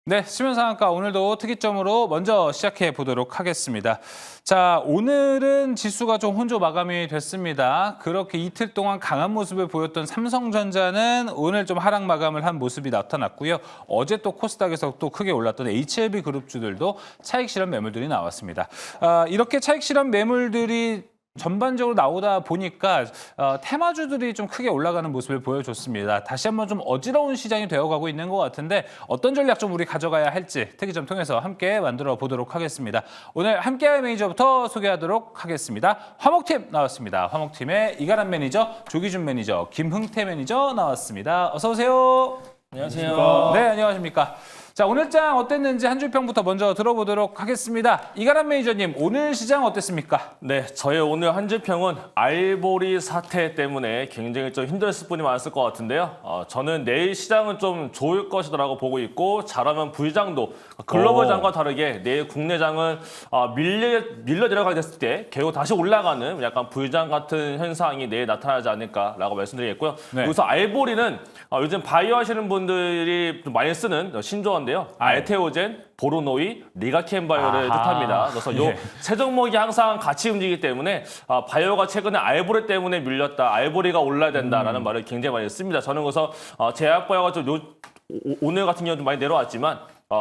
네, 시면상한가 오늘도 특이점으로 먼저 시작해 보도록 하겠습니다. 자, 오늘은 지수가 좀 혼조 마감이 됐습니다. 그렇게 이틀 동안 강한 모습을 보였던 삼성전자는 오늘 좀 하락 마감을 한 모습이 나타났고요. 어제 또 코스닥에서 또 크게 올랐던 HLB 그룹주들도 차익 실현 매물들이 나왔습니다. 이렇게 차익 실현 매물들이 전반적으로 나오다 보니까 테마주들이 좀 크게 올라가는 모습을 보여줬습니다. 다시 한번 좀 어지러운 시장이 되어가고 있는 것 같은데 어떤 전략 좀 우리 가져가야 할지 특이점 통해서 함께 만들어 보도록 하겠습니다. 오늘 함께할 매니저부터 소개하도록 하겠습니다. 화목팀 나왔습니다. 화목팀의 이가람 매니저, 조기준 매니저, 김흥태 매니저 나왔습니다. 어서 오세요. 안녕하세요. 네, 안녕하십니까. 자, 오늘 장 어땠는지 한 줄 평부터 먼저 들어보도록 하겠습니다. 이가람 매니저님, 오늘 시장 어땠습니까? 네, 저의 오늘 한 줄 평은 알보리 사태 때문에 굉장히 좀 힘들었을 분이 많았을 것 같은데요. 저는 내일 시장은 좀 좋을 것이라고 보고 있고 잘하면 부장도 글로벌 장과 다르게 내일 국내 장은 밀려 내려가게 됐을 때 결국 다시 올라가는 약간 불장 같은 현상이 내일 나타나지 않을까라고 말씀드리겠고요. 네. 여기서 알보리는 요즘 바이오 하시는 분들이 좀 많이 쓰는 신조어인데요. 알테오젠, 보로노이, 리가켄바이오를 뜻합니다. 그래서 요 세 종목이 항상 같이 움직이기 때문에 바이오가 최근에 알보리 때문에 밀렸다, 알보리가 올라야 된다라는 말을 굉장히 많이 씁니다. 저는 그래서 제약바이오가 좀 오늘 같은 경우는 좀 많이 내려왔지만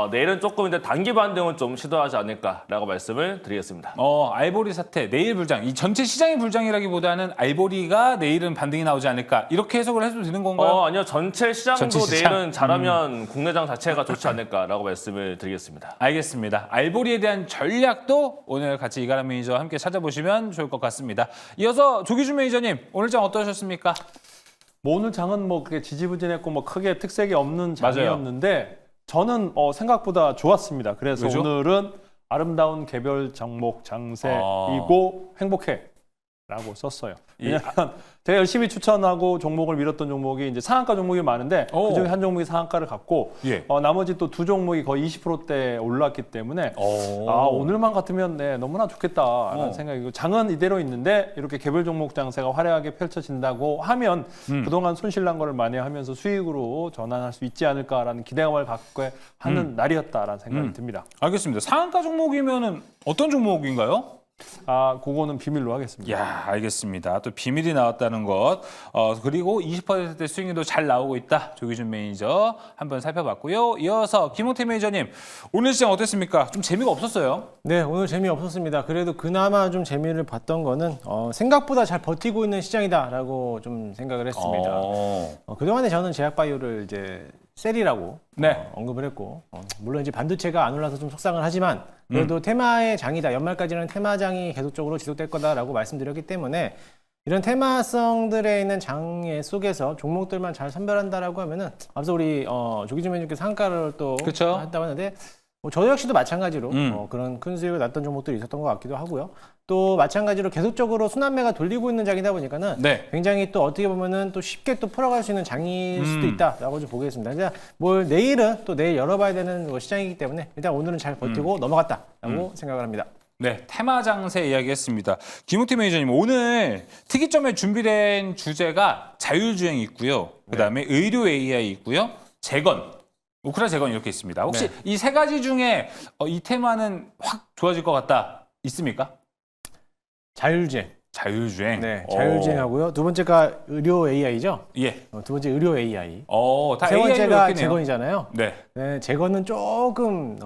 내일은 조금 이제 단기 반등은 좀 시도하지 않을까라고 말씀을 드리겠습니다. 알보리 사태, 내일 불장. 이 전체 시장이 불장이라기보다는 알보리가 내일은 반등이 나오지 않을까. 이렇게 해석을 해도 되는 건가요? 아니요. 전체 시장도 전체 시장? 내일은 잘하면 국내장 자체가 좋지 않을까라고 말씀을 드리겠습니다. 알겠습니다. 알보리에 대한 전략도 오늘 같이 이가람 매니저와 함께 찾아보시면 좋을 것 같습니다. 이어서 조기준 매니저님, 오늘 장 어떠셨습니까? 뭐 오늘 장은 뭐 그렇게 지지부진했고 뭐 크게 특색이 없는 맞아요. 장이었는데 저는 생각보다 좋았습니다. 그래서 왜죠? 오늘은 아름다운 개별 종목 장세이고 행복해라고 썼어요. 왜냐하면 제가 열심히 추천하고 종목을 밀었던 종목이 이제 상한가 종목이 많은데 그중에 한 종목이 상한가를 갖고 예. 나머지 또 두 종목이 거의 20%대 올랐기 때문에 오늘만 같으면 너무나 좋겠다라는 생각이고 장은 이대로 있는데 이렇게 개별 종목 장세가 화려하게 펼쳐진다고 하면 그동안 손실난 거를 만회하면서 수익으로 전환할 수 있지 않을까라는 기대감을 갖고 하는 날이었다라는 생각이 듭니다. 알겠습니다. 상한가 종목이면은 어떤 종목인가요? 그거는 비밀로 하겠습니다. 야, 알겠습니다. 또 비밀이 나왔다는 것. 그리고 20%대 수익률도 잘 나오고 있다. 조기준 매니저 한번 살펴봤고요. 이어서 김홍태 매니저님, 오늘 시장 어땠습니까? 좀 재미가 없었어요. 네, 오늘 재미없었습니다. 그래도 그나마 좀 재미를 봤던 거는 생각보다 잘 버티고 있는 시장이다라고 좀 생각을 했습니다. 그동안에 저는 제약바이오를 이제 셀이라고 네. 언급을 했고 물론 이제 반도체가 안 올라서 좀 속상을 하지만 그래도 테마의 장이다. 연말까지는 테마장이 계속적으로 지속될 거다라고 말씀드렸기 때문에 이런 테마성들에 있는 장애 속에서 종목들만 잘 선별한다라고 하면은 앞서 우리 조기준 매니저께서 상가를 또 그쵸. 했다고 하는데 저 역시도 마찬가지로 그런 큰 수익을 났던 종목들이 있었던 것 같기도 하고요. 또 마찬가지로 계속적으로 순환매가 돌리고 있는 장이다 보니까는 네. 굉장히 또 어떻게 보면은 또 쉽게 또 풀어갈 수 있는 장일 수도 있다라고 좀 보겠습니다. 그냥 뭘 내일은 또 내일 열어봐야 되는 시장이기 때문에 일단 오늘은 잘 버티고 넘어갔다라고 생각을 합니다. 네, 테마 장세 이야기했습니다. 김홍태 매니저님, 오늘 특이점에 준비된 주제가 자율주행이 있고요. 그다음에 의료 AI 있고요. 재건, 우크라 재건 이렇게 있습니다. 혹시 이 세 가지 중에 이 테마는 확 좋아질 것 같다 있습니까? 자율주행. 자율주행. 네, 자율주행하고요. 두 번째가 의료 AI죠. 예. 두 번째 의료 AI. 다 세 AI로 번째가 엮이네요. 재건이잖아요. 네. 네, 재건은 조금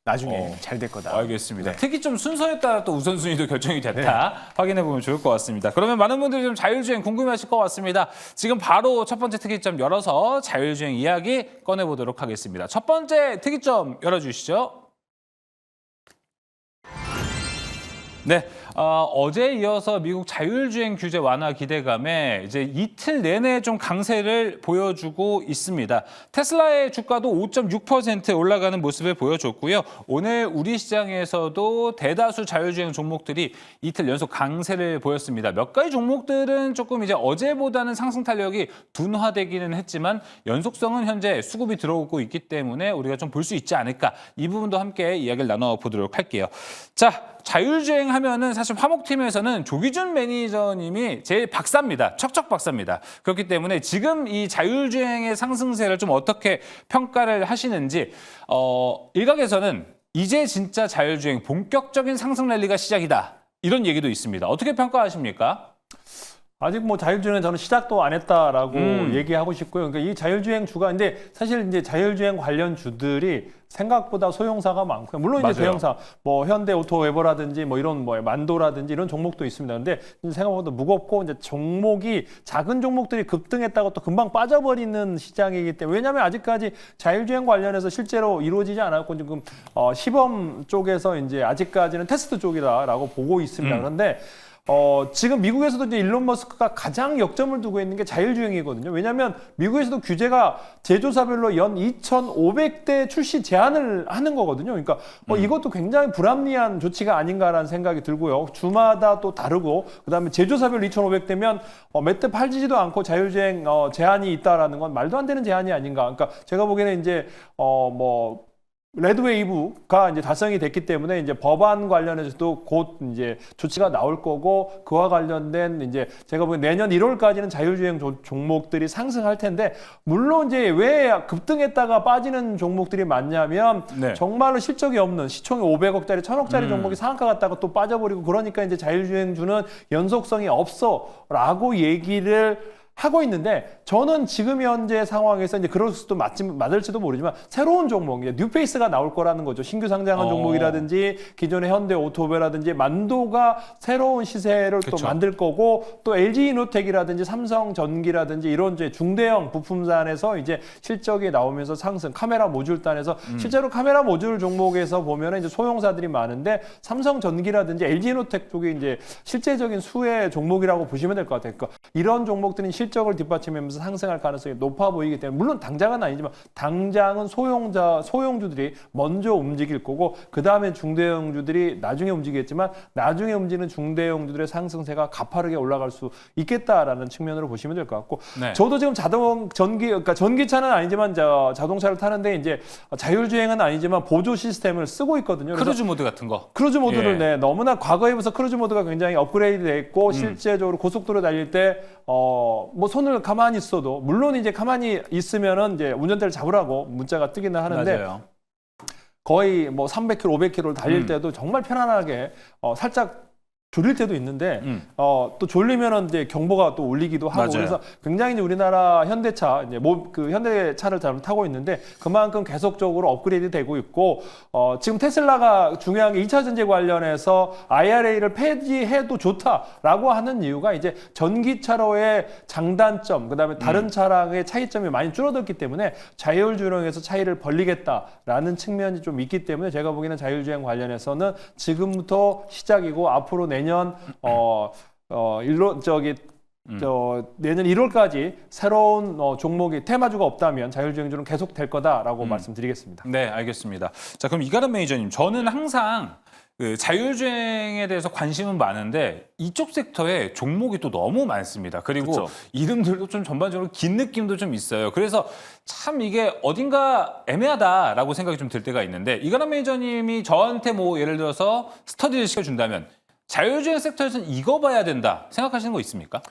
나중에 잘 될 거다. 알겠습니다. 특이점 순서에 따라 또 우선순위도 결정이 됐다. 확인해 보면 좋을 것 같습니다. 그러면 많은 분들이 좀 자율주행 궁금해하실 것 같습니다. 지금 바로 첫 번째 특이점 열어서 자율주행 이야기 꺼내보도록 하겠습니다. 첫 번째 특이점 열어주시죠. 네, 어제 이어서 미국 자율주행 규제 완화 기대감에 이제 이틀 내내 좀 강세를 보여주고 있습니다. 테슬라의 주가도 5.6% 올라가는 모습을 보여줬고요. 오늘 우리 시장에서도 대다수 자율주행 종목들이 이틀 연속 강세를 보였습니다. 몇 가지 종목들은 조금 이제 어제보다는 상승 탄력이 둔화되기는 했지만 연속성은 현재 수급이 들어오고 있기 때문에 우리가 좀 볼 수 있지 않을까. 이 부분도 함께 이야기를 나눠보도록 할게요. 자, 자율주행 하면은 사실 화목팀에서는 조기준 매니저님이 제일 박사입니다. 척척 박사입니다. 그렇기 때문에 지금 이 자율주행의 상승세를 좀 어떻게 평가를 하시는지 일각에서는 이제 진짜 자율주행 본격적인 상승 랠리가 시작이다. 이런 얘기도 있습니다. 어떻게 평가하십니까? 아직 뭐 자율주행은 저는 시작도 안 했다라고 얘기하고 싶고요. 그러니까 이 자율주행 주가 근데 사실 이제 자율주행 관련 주들이 생각보다 소형사가 많고요. 물론 이제 맞아요. 대형사 뭐 현대 오토웨버라든지 뭐 이런 뭐 만도라든지 이런 종목도 있습니다. 근데 생각보다 무겁고 이제 종목이 작은 종목들이 급등했다고 또 금방 빠져버리는 시장이기 때문에 왜냐하면 아직까지 자율주행 관련해서 실제로 이루어지지 않았고 지금 시범 쪽에서 이제 아직까지는 테스트 쪽이다라고 보고 있습니다. 그런데 지금 미국에서도 이제 일론 머스크가 가장 역점을 두고 있는 게 자율주행이거든요. 왜냐하면 미국에서도 규제가 제조사별로 연 2,500대 출시 제한을 하는 거거든요. 그러니까 이것도 굉장히 불합리한 조치가 아닌가라는 생각이 들고요. 주마다 또 다르고 그다음에 제조사별로 2,500대면 몇 대 팔지도 않고 자율주행 제한이 있다라는 건 말도 안 되는 제한이 아닌가. 그러니까 제가 보기에는 이제 레드웨이브가 이제 달성이 됐기 때문에 이제 법안 관련해서도 곧 이제 조치가 나올 거고 그와 관련된 이제 제가 보기엔 내년 1월까지는 자율주행 종목들이 상승할 텐데 물론 이제 왜 급등했다가 빠지는 종목들이 많냐면 네. 정말로 실적이 없는 시총이 500억짜리 1,000억짜리 종목이 상한가 갔다가 또 빠져버리고 그러니까 이제 자율주행주는 연속성이 없어라고 얘기를 하고 있는데 저는 지금 현재 상황에서 이제 그럴 수도 맞을지도 모르지만 새로운 종목, 뉴페이스가 나올 거라는 거죠. 신규 상장한 종목이라든지 기존의 현대 오토베라든지 만도가 새로운 시세를 또 만들 거고 또 LG이노텍이라든지 삼성전기라든지 이런 이제 중대형 부품단에서 이제 실적이 나오면서 상승, 카메라 모듈단에서 실제로 카메라 모듈 종목에서 보면은 이제 소형사들이 많은데 삼성전기라든지 LG이노텍 쪽이 이제 실제적인 수혜 종목이라고 보시면 될 것 같아요. 그러니까 이런 종목들은 실적을 뒷받침하면서 상승할 가능성이 높아 보이기 때문에 물론 당장은 아니지만 당장은 소형주들이 먼저 움직일 거고 그 다음에 중대형주들이 나중에 움직이겠지만 나중에 움직이는 중대형주들의 상승세가 가파르게 올라갈 수 있겠다라는 측면으로 보시면 될 것 같고 네. 저도 지금 그러니까 전기차는 아니지만 자동차를 타는데 이제 자율주행은 아니지만 보조 시스템을 쓰고 있거든요. 그래서 크루즈 모드 같은 거. 크루즈 모드를 예. 네, 너무나 과거에 비해서 크루즈 모드가 굉장히 업그레이드 됐고 실제적으로 고속도로 달릴 때 뭐 손을 가만히 있어도 물론 이제 가만히 있으면은 이제 운전대를 잡으라고 문자가 뜨기는 하는데 맞아요. 거의 뭐 300km, 500km를 달릴 때도 정말 편안하게 살짝 졸릴 때도 있는데 또 졸리면은 이제 경보가 또 울리기도 하고 맞아요. 그래서 굉장히 이제 우리나라 현대차 이제 그 현대차를 잘 타고 있는데 그만큼 계속적으로 업그레이드 되고 있고 지금 테슬라가 중요한 게 2차 전지 관련해서 IRA를 폐지해도 좋다라고 하는 이유가 이제 전기차로의 장단점 그다음에 다른 차량의 차이점이 많이 줄어들기 때문에 자율주행에서 차이를 벌리겠다라는 측면이 좀 있기 때문에 제가 보기에는 자율주행 관련해서는 지금부터 시작이고 앞으로 내년 내년 1월까지 새로운 종목이 테마주가 없다면 자율주행주는 계속 될 거다라고 말씀드리겠습니다. 네, 알겠습니다. 자, 그럼 이가람 매니저님, 저는 항상 그 자율주행에 대해서 관심은 많은데 이쪽 섹터에 종목이 또 너무 많습니다. 그리고 그쵸. 이름들도 좀 전반적으로 긴 느낌도 좀 있어요. 그래서 참 이게 어딘가 애매하다라고 생각이 좀 들 때가 있는데 이가람 매니저님이 저한테 뭐 예를 들어서 스터디를 시켜준다면 자율주행 섹터에서는 이거 봐야 된다 생각하시는 거 있습니까?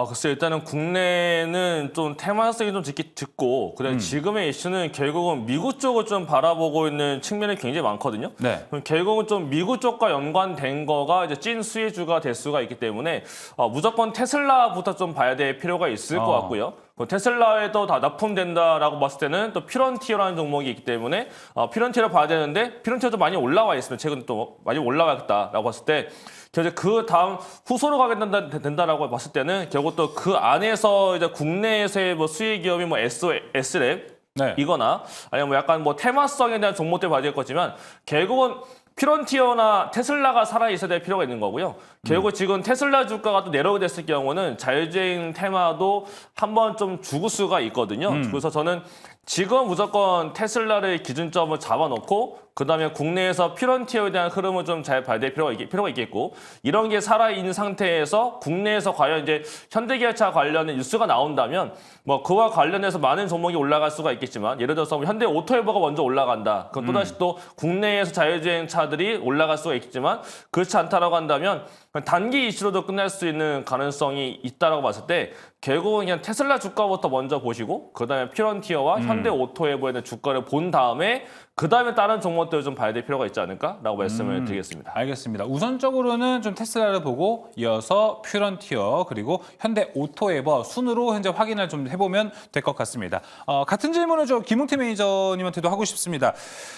글쎄 일단은 국내는 좀 테마성이 좀 짙고 그다음에 지금의 이슈는 결국은 미국 쪽을 좀 바라보고 있는 측면이 굉장히 많거든요. 네. 그럼 결국은 좀 미국 쪽과 연관된 거가 이제 찐 수혜주가 될 수가 있기 때문에 무조건 테슬라부터 좀 봐야 될 필요가 있을 것 같고요. 테슬라에도 다 납품된다라고 봤을 때는 또 피런티어라는 종목이 있기 때문에 피런티어를 봐야 되는데 피런티어도 많이 올라와 있으면 최근 또 많이 올라가겠다라고 봤을 때 결국 그 다음 후소로 가게 된다라고 봤을 때는 결국 또 그 안에서 이제 국내에서의 뭐 수혜 기업이 뭐 S랩 네. 이거나 아니면 뭐 약간 뭐 테마성에 대한 종목들 봐야 될 거지만 결국은 피런티어나 테슬라가 살아있어야 될 필요가 있는 거고요. 결국 지금 테슬라 주가가 또 내려오게 됐을 경우는 자율주행 테마도 한번 좀 죽을 수가 있거든요. 그래서 저는 지금 무조건 테슬라를 기준점을 잡아놓고 그다음에 국내에서 피런티어에 대한 흐름을 좀 잘 봐야 될 필요가 있겠고 이런 게 살아있는 상태에서 국내에서 과연 이제 현대기아차 관련된 뉴스가 나온다면 뭐 그와 관련해서 많은 종목이 올라갈 수가 있겠지만 예를 들어서 현대 오토에버가 먼저 올라간다. 그럼 또다시 또 국내에서 자율주행 차들이 올라갈 수가 있겠지만 그렇지 않다라고 한다면 단기 이슈로도 끝날 수 있는 가능성이 있다라고 봤을 때 결국은 그냥 테슬라 주가부터 먼저 보시고 그다음에 피런티어와 현대 오토에버에 대한 주가를 본 다음에 그다음에 다른 종목들을 좀 봐야 될 필요가 있지 않을까라고 말씀을 드리겠습니다. 알겠습니다. 우선적으로는 좀 테슬라를 보고 이어서 퓨런티어 그리고 현대 오토에버 순으로 현재 확인을 좀 해보면 될 것 같습니다. 같은 질문을 김웅태 매니저님한테도 하고 싶습니다.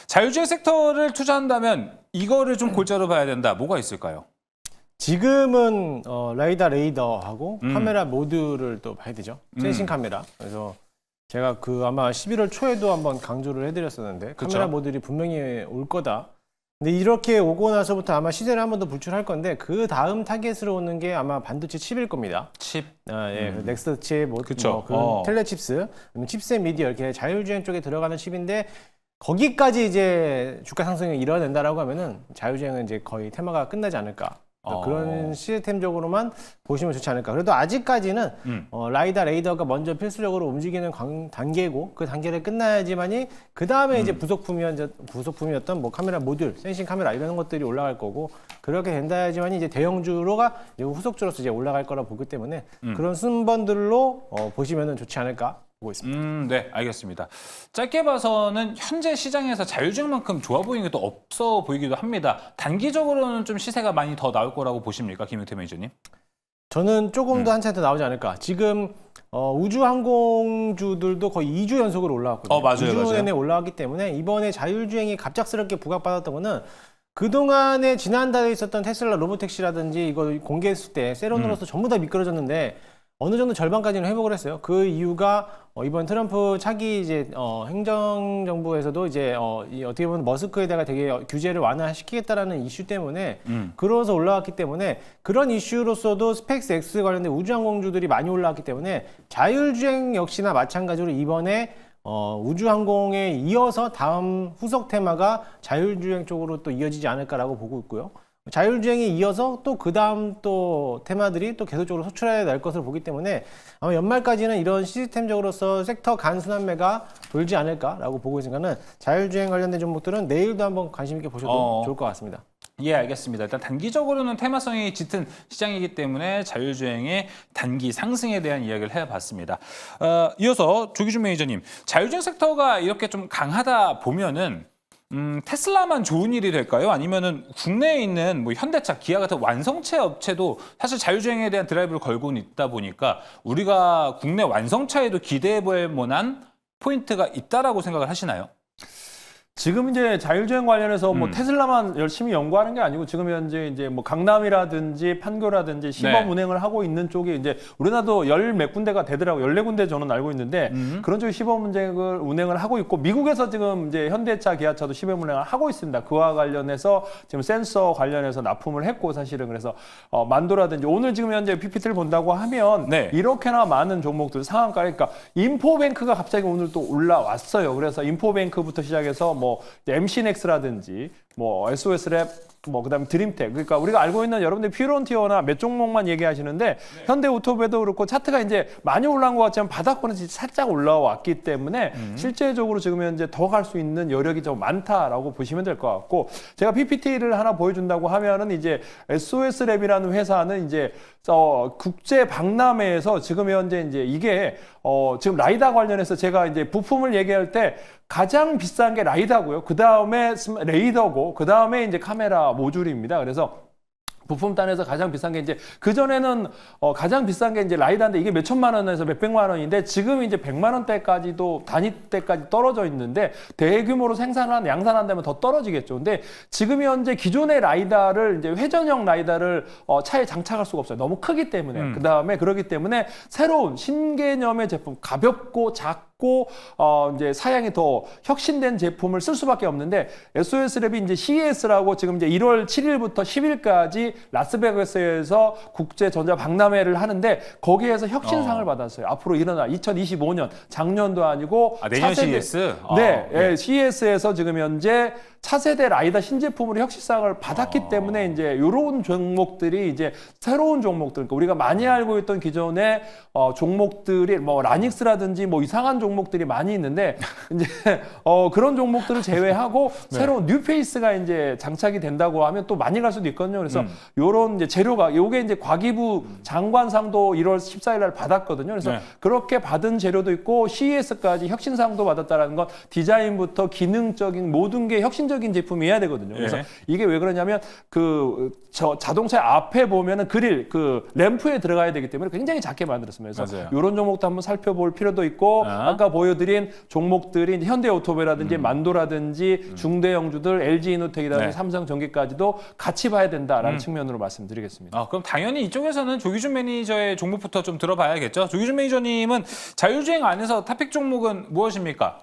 자율주행 섹터를 투자한다면 이거를 좀 골자로 봐야 된다. 뭐가 있을까요? 지금은 라이다 레이더하고 카메라 모듈을 또 봐야 되죠. 센싱 카메라. 그래서 제가 아마 11월 초에도 한번 강조를 해드렸었는데 카메라 모듈이 분명히 올 거다. 근데 이렇게 오고 나서부터 아마 시세를 한 번 더 불출할 건데 그 다음 타겟으로 오는 게 아마 반도체 칩일 겁니다. 칩. 예, 넥스트 칩, 그쵸. 그런 텔레칩스, 칩셋 미디어 이렇게 자율주행 쪽에 들어가는 칩인데 거기까지 이제 주가 상승이 일어난다라고 하면은 자율주행은 이제 거의 테마가 끝나지 않을까. 그런 시스템적으로만 보시면 좋지 않을까. 그래도 아직까지는 라이다 레이더가 먼저 필수적으로 움직이는 단계고 그 단계를 끝나야지만이 그 다음에 이제 부속품이었던 뭐 카메라 모듈, 센싱 카메라 이런 것들이 올라갈 거고 그렇게 된다야지만이 이제 대형주로가 이제 후속주로서 이제 올라갈 거라 보기 때문에 그런 순번들로 보시면은 좋지 않을까. 보고 있습니다. 네, 알겠습니다. 짧게 봐서는 현재 시장에서 자율주행만큼 좋아 보이는 게 또 없어 보이기도 합니다. 단기적으로는 좀 시세가 많이 더 나올 거라고 보십니까, 김용태 매니저님? 저는 조금 더 한 차례 더 나오지 않을까. 지금 우주항공주들도 거의 2주 연속으로 올라왔거든요. 맞아요, 2주 내내 올라왔기 때문에 이번에 자율주행이 갑작스럽게 부각받았던 거는 그동안에 지난달에 있었던 테슬라 로보택시라든지 이거 공개했을 때 세론으로서 전부 다 미끄러졌는데 어느 정도 절반까지는 회복을 했어요. 그 이유가 이번 트럼프 차기 이제 행정정부에서도 이제 어떻게 보면 머스크에다가 되게 규제를 완화시키겠다라는 이슈 때문에 그러서 올라왔기 때문에 그런 이슈로서도 스페이스 X 관련된 우주항공주들이 많이 올라왔기 때문에 자율주행 역시나 마찬가지로 이번에 우주항공에 이어서 다음 후속 테마가 자율주행 쪽으로 또 이어지지 않을까라고 보고 있고요. 자율주행에 이어서 또 그 다음 또 테마들이 또 계속적으로 소출해야 될 것을 보기 때문에 아마 연말까지는 이런 시스템적으로서 sek터 간순환매가 돌지 않을까라고 보고 있으니까는 자율주행 관련된 종목들은 내일도 한번 관심 있게 보셔도 좋을 것 같습니다. 예, 알겠습니다. 일단 단기적으로는 테마성이 짙은 시장이기 때문에 자율주행의 단기 상승에 대한 이야기를 해봤습니다. 이어서 조기준 매니저님, 자율주행 섹터가 이렇게 좀 강하다 보면은 테슬라만 좋은 일이 될까요? 아니면은 국내에 있는 뭐 현대차, 기아 같은 완성체 업체도 사실 자율주행에 대한 드라이브를 걸고 있다 보니까 우리가 국내 완성차에도 기대해 볼 만한 포인트가 있다라고 생각을 하시나요? 지금 이제 자율주행 관련해서 뭐 테슬라만 열심히 연구하는 게 아니고 지금 현재 이제 뭐 강남이라든지 판교라든지 시범 운행을 하고 있는 쪽이 이제 우리나라도 열 몇 군데가 되더라고요. 14군데 저는 알고 있는데 그런 쪽이 시범 운행을 하고 있고 미국에서 지금 이제 현대차, 기아차도 시범 운행을 하고 있습니다. 그와 관련해서 지금 센서 관련해서 납품을 했고 사실은 그래서 만도라든지 오늘 지금 현재 PPT를 본다고 하면 이렇게나 많은 종목들 상한가 그러니까 인포뱅크가 갑자기 오늘 또 올라왔어요. 그래서 인포뱅크부터 시작해서 뭐 MC넥스라든지 뭐 SOS랩 뭐 그다음에 드림텍 그러니까 우리가 알고 있는 여러분들 퓨런티어나 몇 종목만 얘기하시는데 현대오토배도 그렇고 차트가 이제 많이 올라온 것 같지만 바닥권은 살짝 올라왔기 때문에 실제적으로 지금 현재 더 갈 수 있는 여력이 좀 많다라고 보시면 될 것 같고 제가 PPT를 하나 보여준다고 하면은 이제 SOS랩이라는 회사는 이제 국제 박람회에서 지금 현재 이제 이게 지금 라이다 관련해서 제가 이제 부품을 얘기할 때 가장 비싼 게 라이다고요. 그 다음에 레이더고, 그 다음에 이제 카메라 모듈입니다. 그래서 부품단에서 가장 비싼 게 이제 그전에는 가장 비싼 게 이제 라이다인데 이게 몇 천만 원에서 몇 백만 원인데 지금 이제 100만 원대까지도 단위대까지 떨어져 있는데 대규모로 양산한다면 더 떨어지겠죠. 근데 지금 현재 기존의 라이다를 이제 회전형 라이다를 차에 장착할 수가 없어요. 너무 크기 때문에. 그다음에 그렇기 때문에 새로운 신개념의 제품 가볍고 작고 작고 이제 사양이 더 혁신된 제품을 쓸 수밖에 없는데 SOS랩이 이제 CES라고 지금 이제 1월 7일부터 10일까지 라스베가스에서 국제 전자 박람회를 하는데 거기에서 혁신상을 받았어요. 앞으로 일어날 2025년 작년도 아니고 내년 차세대- CES? 네, 예, CES에서 지금 현재 차세대 라이다 신제품으로 혁신상을 받았기 때문에 이제 이런 종목들이 이제 새로운 종목들, 그러니까 우리가 많이 알고 있던 기존의 종목들이 뭐 라닉스라든지 뭐 이상한 종목들이 많이 있는데 이제 그런 종목들을 제외하고 새로운 뉴페이스가 이제 장착이 된다고 하면 또 많이 갈 수도 있거든요. 그래서 요런 이제 재료가 요게 이제 과기부 장관상도 1월 14일 날 받았거든요. 그래서 네. 그렇게 받은 재료도 있고 CES까지 혁신상도 받았다라는 건 디자인부터 기능적인 모든 게 혁신적인 제품이어야 되거든요. 그래서 네. 이게 왜 그러냐면 저 자동차 앞에 보면은 그릴 그 램프에 들어가야 되기 때문에 굉장히 작게 만들었습니다. 그래서 맞아요. 이런 종목도 한번 살펴볼 필요도 있고 아까 보여드린 종목들이 이제 현대오토모라든지 만도라든지 중대형주들 LG이노텍이라든지 네. 삼성전기까지도 같이 봐야 된다라는 측면으로 말씀드리겠습니다. 그럼 당연히 이쪽에서는 조기준 매니저의 종목부터 좀 들어봐야겠죠. 조기준 매니저님은 자율주행 안에서 탑픽 종목은 무엇입니까?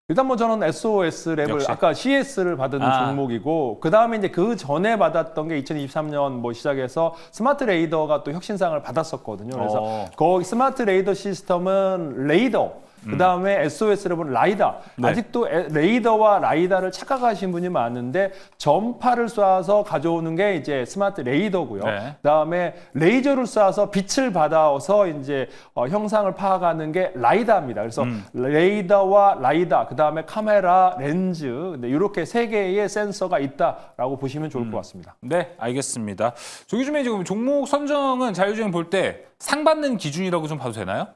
일단 뭐 저는 SOS 랩을 역시. 아까 CS를 받은 종목이고 그 다음에 이제 그 전에 받았던 게 2023년 뭐 시작해서 스마트 레이더가 또 혁신상을 받았었거든요. 그래서 거기 스마트 레이더 시스템은 레이더. 그 다음에 SOS를 보는 라이다. 네. 아직도 레이더와 라이다를 착각하신 분이 많은데 전파를 쏴서 가져오는 게 이제 스마트 레이더고요. 네. 그 다음에 레이저를 쏴서 빛을 받아서 이제 형상을 파악하는 게 라이다입니다. 그래서 레이더와 라이다, 그 다음에 카메라, 렌즈, 이렇게 세 개의 센서가 있다라고 보시면 좋을 것 같습니다. 네, 알겠습니다. 조기준 매니저 종목 선정은 자율주행 볼 때 상 받는 기준이라고 좀 봐도 되나요?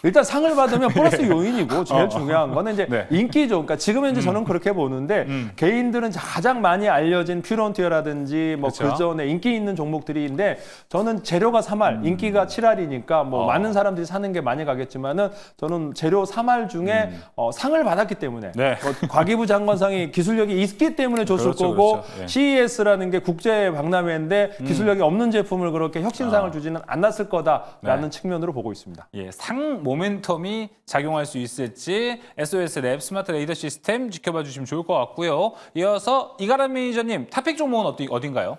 일단 상을 받으면 플러스 요인이고 제일 중요한 거는 이제 네. 인기죠. 그러니까 지금 현재 저는 그렇게 보는데 개인들은 가장 많이 알려진 퓨런티어라든지 뭐 그렇죠. 그전에 인기 있는 종목들인데 저는 재료가 3할, 인기가 7할이니까 뭐 많은 사람들이 사는 게 많이 가겠지만은 저는 재료 3할 중에 상을 받았기 때문에 네. 과기부 장관상이 기술력이 있기 때문에 줬을 그렇죠, 거고 그렇죠. 예. CES라는 게 국제 박람회인데 기술력이 없는 제품을 그렇게 혁신상을 주지는 않았을 거다라는 측면으로 보고 있습니다. 예, 상 모멘텀이 작용할 수 있을지 SOS 랩 스마트 레이더 시스템 지켜봐 주시면 좋을 것 같고요. 이어서 이가람 매니저님 탑픽 종목은 어딘가요?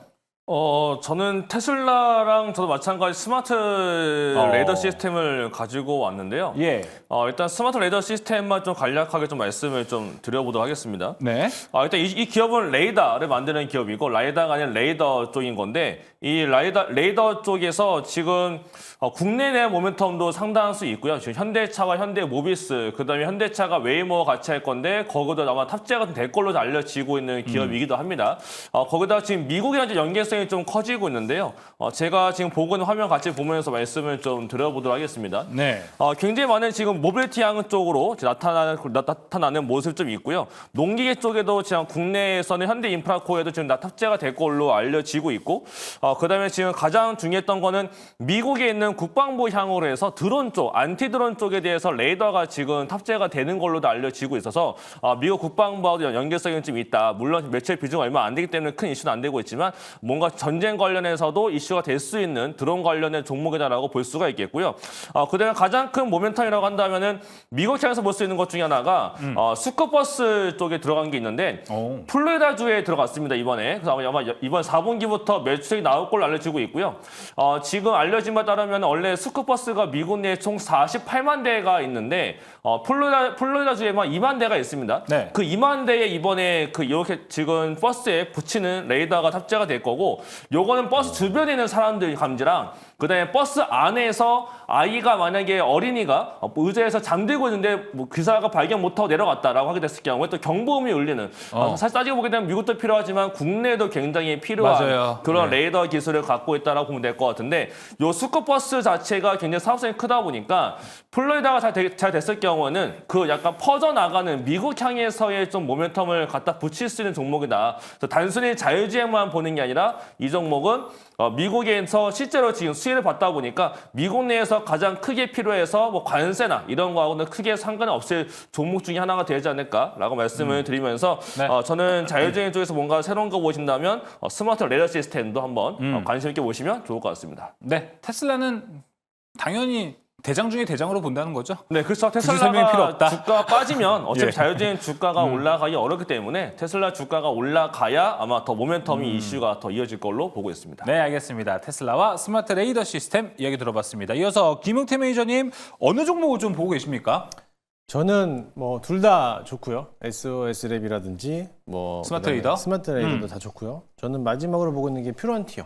저는 테슬라랑 저도 마찬가지 스마트 레이더 시스템을 가지고 왔는데요. 예. 일단 스마트 레이더 시스템만 좀 간략하게 좀 말씀을 좀 드려보도록 하겠습니다. 네. 일단 이 기업은 레이더를 만드는 기업이고 라이다가 아니라 레이더 쪽인 건데 이 레이더 쪽에서 지금 국내 내 모멘텀도 상당한 수 있고요. 지금 현대차가 현대모비스, 그다음에 현대차가 웨이모와 같이 할 건데 거기도 아마 탑재가 될 걸로 알려지고 있는 기업이기도 합니다. 거기다가 지금 미국이랑 이제 연계성이 좀 커지고 있는데요. 제가 지금 보고 있는 화면 같이 보면서 말씀을 좀 드려보도록 하겠습니다. 네. 굉장히 많은 지금 모빌리티 향 쪽으로 나타나는 모습이 좀 있고요. 농기계 쪽에도 지금 국내에서는 현대인프라코에도 지금 탑재가 될 걸로 알려지고 있고, 그다음에 지금 가장 중요했던 거는 미국에 있는 국방부 향으로 해서 드론 쪽, 안티 드론 쪽에 대해서 레이더가 지금 탑재가 되는 걸로도 알려지고 있어서 미국 국방부와도 연계성이 좀 있다. 물론 매출 비중이 얼마 안 되기 때문에 큰 이슈는 안 되고 있지만 뭔가 전쟁 관련해서도 이슈가 될 수 있는 드론 관련된 종목이다라고 볼 수가 있겠고요. 그다음에 가장 큰 모멘텀이라고 한다면은 미국 향에서 볼 수 있는 것 중에 하나가 스쿠버스 쪽에 들어간 게 있는데 플로리다주에 들어갔습니다 이번에. 그래서 아마 이번 4분기부터 매출이 나올 걸로 알려지고 있고요. 지금 알려진 바에 따르면 원래 스쿠버스가 미국 내에 총 48만 대가 있는데 플로리다주에만 2만 대가 있습니다. 네. 그 2만 대에 이번에 이렇게 지금 버스에 붙이는 레이더가 탑재가 될 거고, 요거는 버스 주변에 있는 사람들 감지랑 그다음에 버스 안에서 아이가 만약에 어린이가 의자에서 잠들고 있는데 뭐 기사가 발견 못하고 내려갔다라고 하게 됐을 경우에 또 경보음이 울리는 사실 따지고 보게 되면 미국도 필요하지만 국내에도 굉장히 필요한 맞아요. 그런 네. 레이더 기술을 갖고 있다라고 보면 될 것 같은데 요 스쿠버스 자체가 굉장히 사업성이 크다 보니까 플로리다가 잘 됐을 경우는 그 약간 퍼져나가는 미국 향에서의 좀 모멘텀을 갖다 붙일 수 있는 종목이다. 그래서 단순히 자율주행만 보는 게 아니라 이 종목은 미국에서 실제로 지금 수혜를 받다 보니까 미국 내에서 가장 크게 필요해서 뭐 관세나 이런 거하고는 크게 상관이 없을 종목 중에 하나가 되지 않을까라고 말씀을 드리면서 네. 저는 자율주행 쪽에서 뭔가 새로운 거 보신다면 스마트 레이더 시스템도 한번 관심 있게 보시면 좋을 것 같습니다. 네. 테슬라는 당연히 대장 중에 대장으로 본다는 거죠? 네, 그렇죠. 굳이 설명이 필요 테슬라가 없다. 주가가 빠지면 어차피 예. 자율주행 주가가 올라가기 어렵기 때문에 테슬라 주가가 올라가야 아마 더 모멘텀이 이슈가 더 이어질 걸로 보고 있습니다. 네, 알겠습니다. 테슬라와 스마트 레이더 시스템 이야기 들어봤습니다. 이어서 김웅태 매니저님 어느 종목을 좀 보고 계십니까? 저는 뭐 둘 다 좋고요. SOS랩이라든지 뭐 스마트 그다음에 레이더? 스마트 레이더도 다 좋고요. 저는 마지막으로 보고 있는 게 퓨런티어.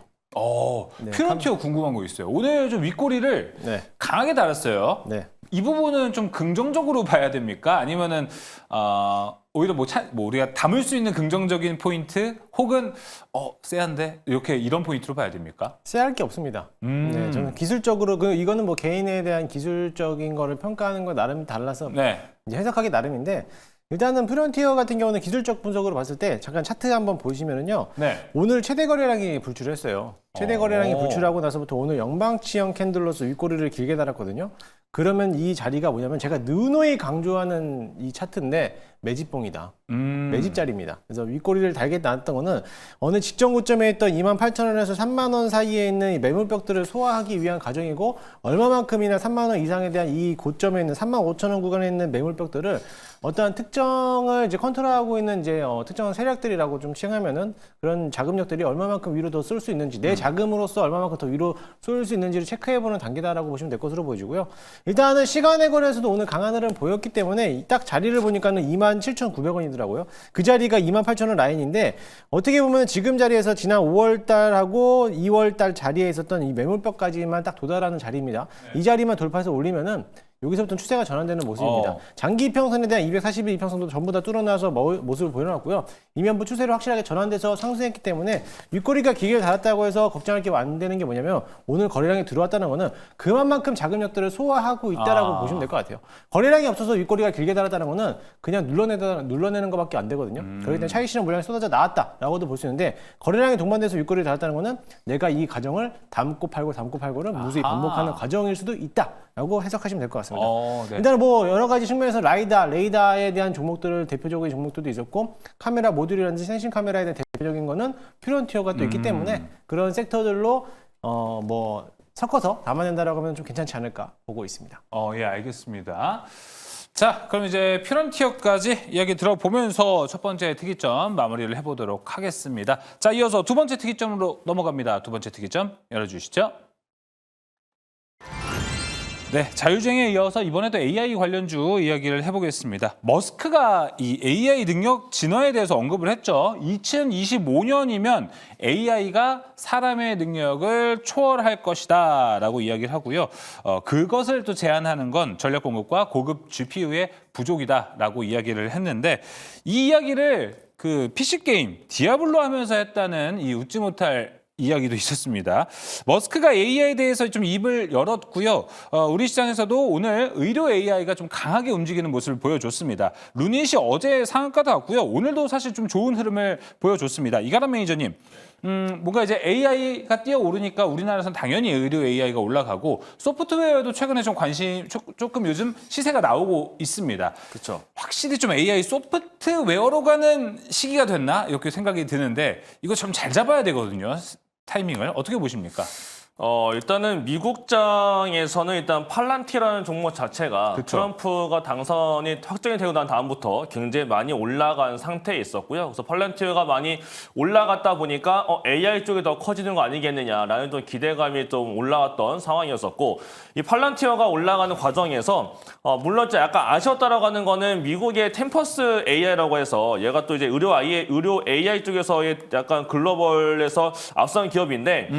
네, 퓨런티어 궁금한 거 있어요. 오늘 좀 윗꼬리를 네. 강하게 달았어요. 네. 이 부분은 좀 긍정적으로 봐야 됩니까? 아니면은 오히려 뭐 우리가 담을 수 있는 긍정적인 포인트 혹은 쎄한데 이렇게 이런 포인트로 봐야 됩니까? 쎄할 게 없습니다. 네, 저는 기술적으로 이거는 뭐 개인에 대한 기술적인 거를 평가하는 거 나름 달라서 네. 이제 해석하기 나름인데 일단은 퓨런티어 같은 경우는 기술적 분석으로 봤을 때 잠깐 차트 한번 보시면은요. 네. 오늘 최대 거래량이 불출을 했어요. 최대 거래량이 불출하고 나서부터 오늘 영방치형 캔들로서 윗꼬리를 길게 달았거든요. 그러면 이 자리가 뭐냐면 제가 누누이 강조하는 이 차트인데 매집봉이다. 매집 자리입니다. 그래서 윗꼬리를 달게 나왔던 거는 어느 직전 고점에 있던 28,000원에서 3만 원 사이에 있는 이 매물벽들을 소화하기 위한 과정이고 얼마만큼이나 3만 원 이상에 대한 이 고점에 있는 3만 5천 원 구간에 있는 매물벽들을 어떠한 특정을 이제 컨트롤하고 있는 이제 특정한 세력들이라고 좀 칭하면은 그런 자금력들이 얼마만큼 위로 더 쏠 수 있는지 내 자금으로서 얼마만큼 더 위로 쏠 수 있는지를 체크해보는 단계다라고 보시면 될 것으로 보여지고요. 일단은 시간의 거래에서도 오늘 강한 흐름 보였기 때문에 딱 자리를 보니까는 27,900원이더라고요. 그 자리가 28,000원 라인인데 어떻게 보면 지금 자리에서 지난 5월달하고 2월달 자리에 있었던 이 매물벽까지만 딱 도달하는 자리입니다. 이 자리만 돌파해서 올리면은 여기서부터 추세가 전환되는 모습입니다. 장기 이평선에 대한 240일 이평선도 전부 다 뚫어놔서 모습을 보여놨고요. 이면부 추세로 확실하게 전환돼서 상승했기 때문에 윗꼬리가 길게 달았다고 해서 걱정할 게 안 되는 게 뭐냐면 오늘 거래량이 들어왔다는 거는 그만큼 자금력들을 소화하고 있다라고 보시면 될 것 같아요. 거래량이 없어서 윗꼬리가 길게 달았다는 거는 그냥 눌러내는 것밖에 안 되거든요. 그렇기 때문에 차익 실현 물량이 쏟아져 나왔다라고도 볼 수 있는데 거래량이 동반돼서 윗꼬리를 달았다는 거는 내가 이 과정을 담고 팔고를 무수히 반복하는 과정일 수도 있다라고 해석하시면 될 것 같습니다. 네. 일단은 뭐 여러 가지 측면에서 레이더에 대한 종목들을 대표적인 종목들도 있었고 카메라 모듈이라든지 센싱 카메라에 대한 대표적인 거는 퓨런티어가 또 있기 때문에 그런 섹터들로 뭐 섞어서 담아낸다라고 하면 좀 괜찮지 않을까 보고 있습니다. 예, 알겠습니다. 자, 그럼 이제 퓨런티어까지 이야기 들어보면서 첫 번째 특이점 마무리를 해보도록 하겠습니다. 자, 이어서 두 번째 특이점으로 넘어갑니다. 두 번째 특이점 열어주시죠. 네, 자율주행에 이어서 이번에도 AI 관련주 이야기를 해보겠습니다. 머스크가 이 AI 능력 진화에 대해서 언급을 했죠. 2025년이면 AI가 사람의 능력을 초월할 것이다 라고 이야기를 하고요. 그것을 또 제한하는 건 전력 공급과 고급 GPU의 부족이다 라고 이야기를 했는데 이 이야기를 그 PC게임 디아블로 하면서 했다는 이 웃지 못할 이야기도 있었습니다. 머스크가 AI에 대해서 좀 입을 열었고요. 우리 시장에서도 오늘 의료 AI가 좀 강하게 움직이는 모습을 보여줬습니다. 루닛이 어제 상한가도 왔고요. 오늘도 사실 좀 좋은 흐름을 보여줬습니다. 이가람 매니저님, 뭔가 이제 AI가 뛰어오르니까 우리나라에서는 당연히 의료 AI가 올라가고 소프트웨어에도 최근에 좀 조금 요즘 시세가 나오고 있습니다. 그렇죠. 확실히 좀 AI 소프트웨어로 가는 시기가 됐나 이렇게 생각이 드는데 이거 좀 잘 잡아야 되거든요. 타이밍을 어떻게 보십니까? 일단은 미국장에서는 일단 팔란티라는 종목 자체가 그쵸. 트럼프가 당선이 확정이 되고 난 다음부터 굉장히 많이 올라간 상태에 있었고요. 그래서 팔란티어가 많이 올라갔다 보니까 AI 쪽이 더 커지는 거 아니겠느냐라는 좀 기대감이 좀 올라왔던 상황이었었고 이 팔란티어가 올라가는 과정에서 물론 약간 아쉬웠다라고 하는 거는 미국의 템퍼스 AI라고 해서 얘가 또 이제 의료 AI 쪽에서의 약간 글로벌에서 앞선 기업인데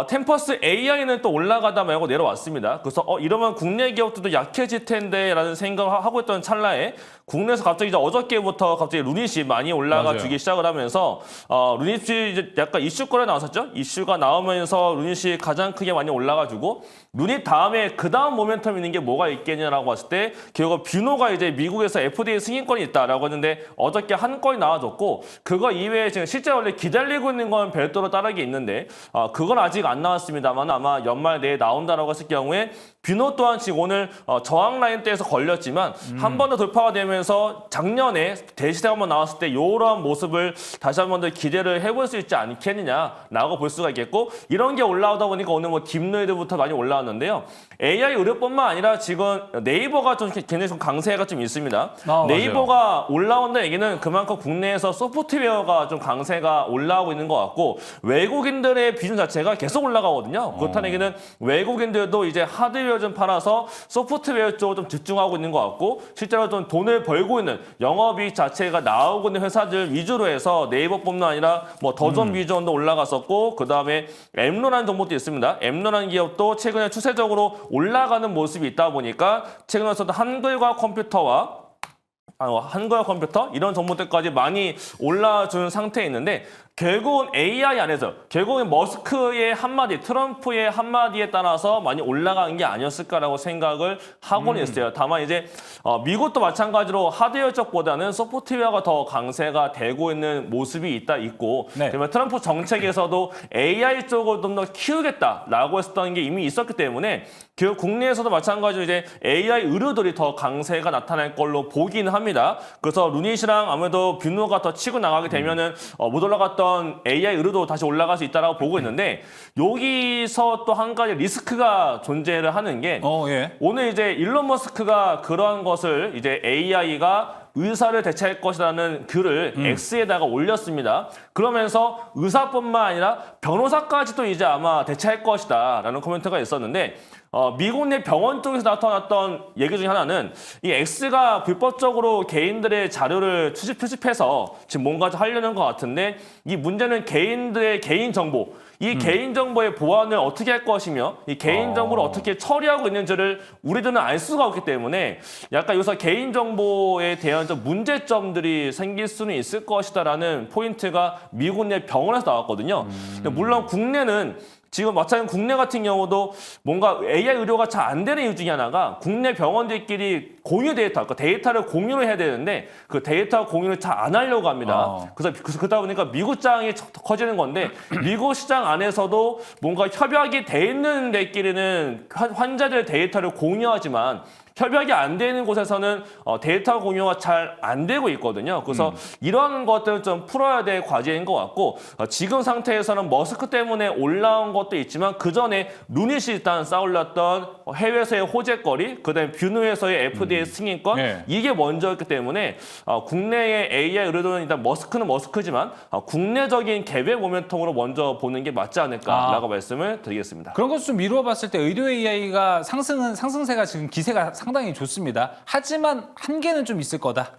템퍼스 AI는 또 올라가다 말고 내려왔습니다. 그래서 이러면 국내 기업들도 약해질 텐데라는 생각을 하고 있던 찰나에 국내에서 갑자기 이제 어저께부터 갑자기 루닛이 많이 올라가 주기 시작을 하면서 루닛이 이제 약간 이슈거래 나왔었죠. 이슈가 나오면서 루닛이 가장 크게 많이 올라가지고 루닛 다음에 그 다음 모멘텀 있는 게 뭐가 있겠냐라고 봤을 때 결국 뷰노가 이제 미국에서 FDA 승인권이 있다라고 했는데 어저께 한 건이 나와줬고 그거 이외에 지금 실제 원래 기다리고 있는 건 별도로 다른 게 있는데 그건 아직 안 나왔습니다. 있습니다만 아마 연말 내에 나온다라고 했을 경우에 뷰노 또한 지금 오늘 저항 라인대에서 걸렸지만 한 번 더 돌파가 되면서 작년에 대시대가 한번 나왔을 때 이러한 모습을 다시 한 번 더 기대를 해볼 수 있지 않겠느냐라고 볼 수가 있겠고 이런 게 올라오다 보니까 오늘 뭐 딥노이드부터 많이 올라왔는데요. AI 의료뿐만 아니라 지금 네이버가 좀 굉장히 좀 강세가 좀 있습니다. 네이버가 올라온다는 얘기는 그만큼 국내에서 소프트웨어가 좀 강세가 올라오고 있는 것 같고 외국인들의 비중 자체가 계속 올라가거든요. 그렇다는 얘기는 외국인들도 이제 하드웨어 좀 팔아서 소프트웨어 쪽으로 좀 집중하고 있는 것 같고 실제로 좀 돈을 벌고 있는 영업이익 자체가 나오고 있는 회사들 위주로 해서 네이버뿐만 아니라 뭐 더존 비전도 올라갔었고 그 다음에 엠로라는 종목도 있습니다. 엠로라는 기업도 최근에 추세적으로 올라가는 모습이 있다 보니까 최근에서도 한글과 컴퓨터 이런 종목들까지 많이 올라준 상태에 있는데 결국은 AI 안에서 결국은 머스크의 한마디, 트럼프의 한마디에 따라서 많이 올라간 게 아니었을까라고 생각을 하고는 있어요. 다만 이제 미국도 마찬가지로 하드웨어 쪽보다는 소프트웨어가 더 강세가 되고 있는 모습이 있고 네. 그러면 트럼프 정책에서도 AI 쪽을 좀 더 키우겠다라고 했었던 게 이미 있었기 때문에 결국 국내에서도 마찬가지로 이제 AI 의료들이 더 강세가 나타날 걸로 보기는 합니다. 그래서 루닛이랑 아무래도 뷰노가 더 치고 나가게 되면은 못 올라갔던 AI 의료도 다시 올라갈 수 있다라고 보고 있는데 여기서 또 한 가지 리스크가 존재를 하는 게 예. 오늘 이제 일론 머스크가 그러한 것을 이제 AI가 의사를 대체할 것이라는 글을 X에다가 올렸습니다. 그러면서 의사뿐만 아니라 변호사까지도 이제 아마 대체할 것이다라는 코멘트가 있었는데 미국 내 병원 쪽에서 나타났던 얘기 중에 하나는 이 X가 불법적으로 개인들의 자료를 투집해서 지금 뭔가 좀 하려는 것 같은데 이 문제는 개인들의 개인정보 이 개인정보의 보안을 어떻게 할 것이며 이 개인정보를 어떻게 처리하고 있는지를 우리들은 알 수가 없기 때문에 약간 여기서 개인정보에 대한 좀 문제점들이 생길 수는 있을 것이다라는 포인트가 미국 내 병원에서 나왔거든요. 근데 물론 국내는 지금 마찬가지로 국내 같은 경우도 뭔가 AI 의료가 잘 안 되는 이유 중에 하나가 국내 병원들끼리 공유 데이터, 그러니까 데이터를 공유를 해야 되는데 그 데이터 공유를 잘 안 하려고 합니다. 그래서 그러다 보니까 미국 시장이 커지는 건데 미국 시장 안에서도 뭔가 협약이 돼 있는 데끼리는 환자들 데이터를 공유하지만 협약이 안 되는 곳에서는 데이터 공유가 잘 안 되고 있거든요. 그래서 이런 것들을 좀 풀어야 될 과제인 것 같고 지금 상태에서는 머스크 때문에 올라온 것도 있지만 그 전에 루닛이 일단 쌓올랐던 해외에서의 호재거리, 그다음에 뷰노에서의 FDA 승인권 네. 이게 먼저였기 때문에 국내의 AI 의료도는 일단 머스크는 머스크지만 국내적인 개별 모멘텀으로 먼저 보는 게 맞지 않을까라고 말씀을 드리겠습니다. 그런 것을 좀 미루어 봤을 때 의료 AI가 상승세가 지금 기세가 상당히 좋습니다. 하지만 한계는 좀 있을 거다.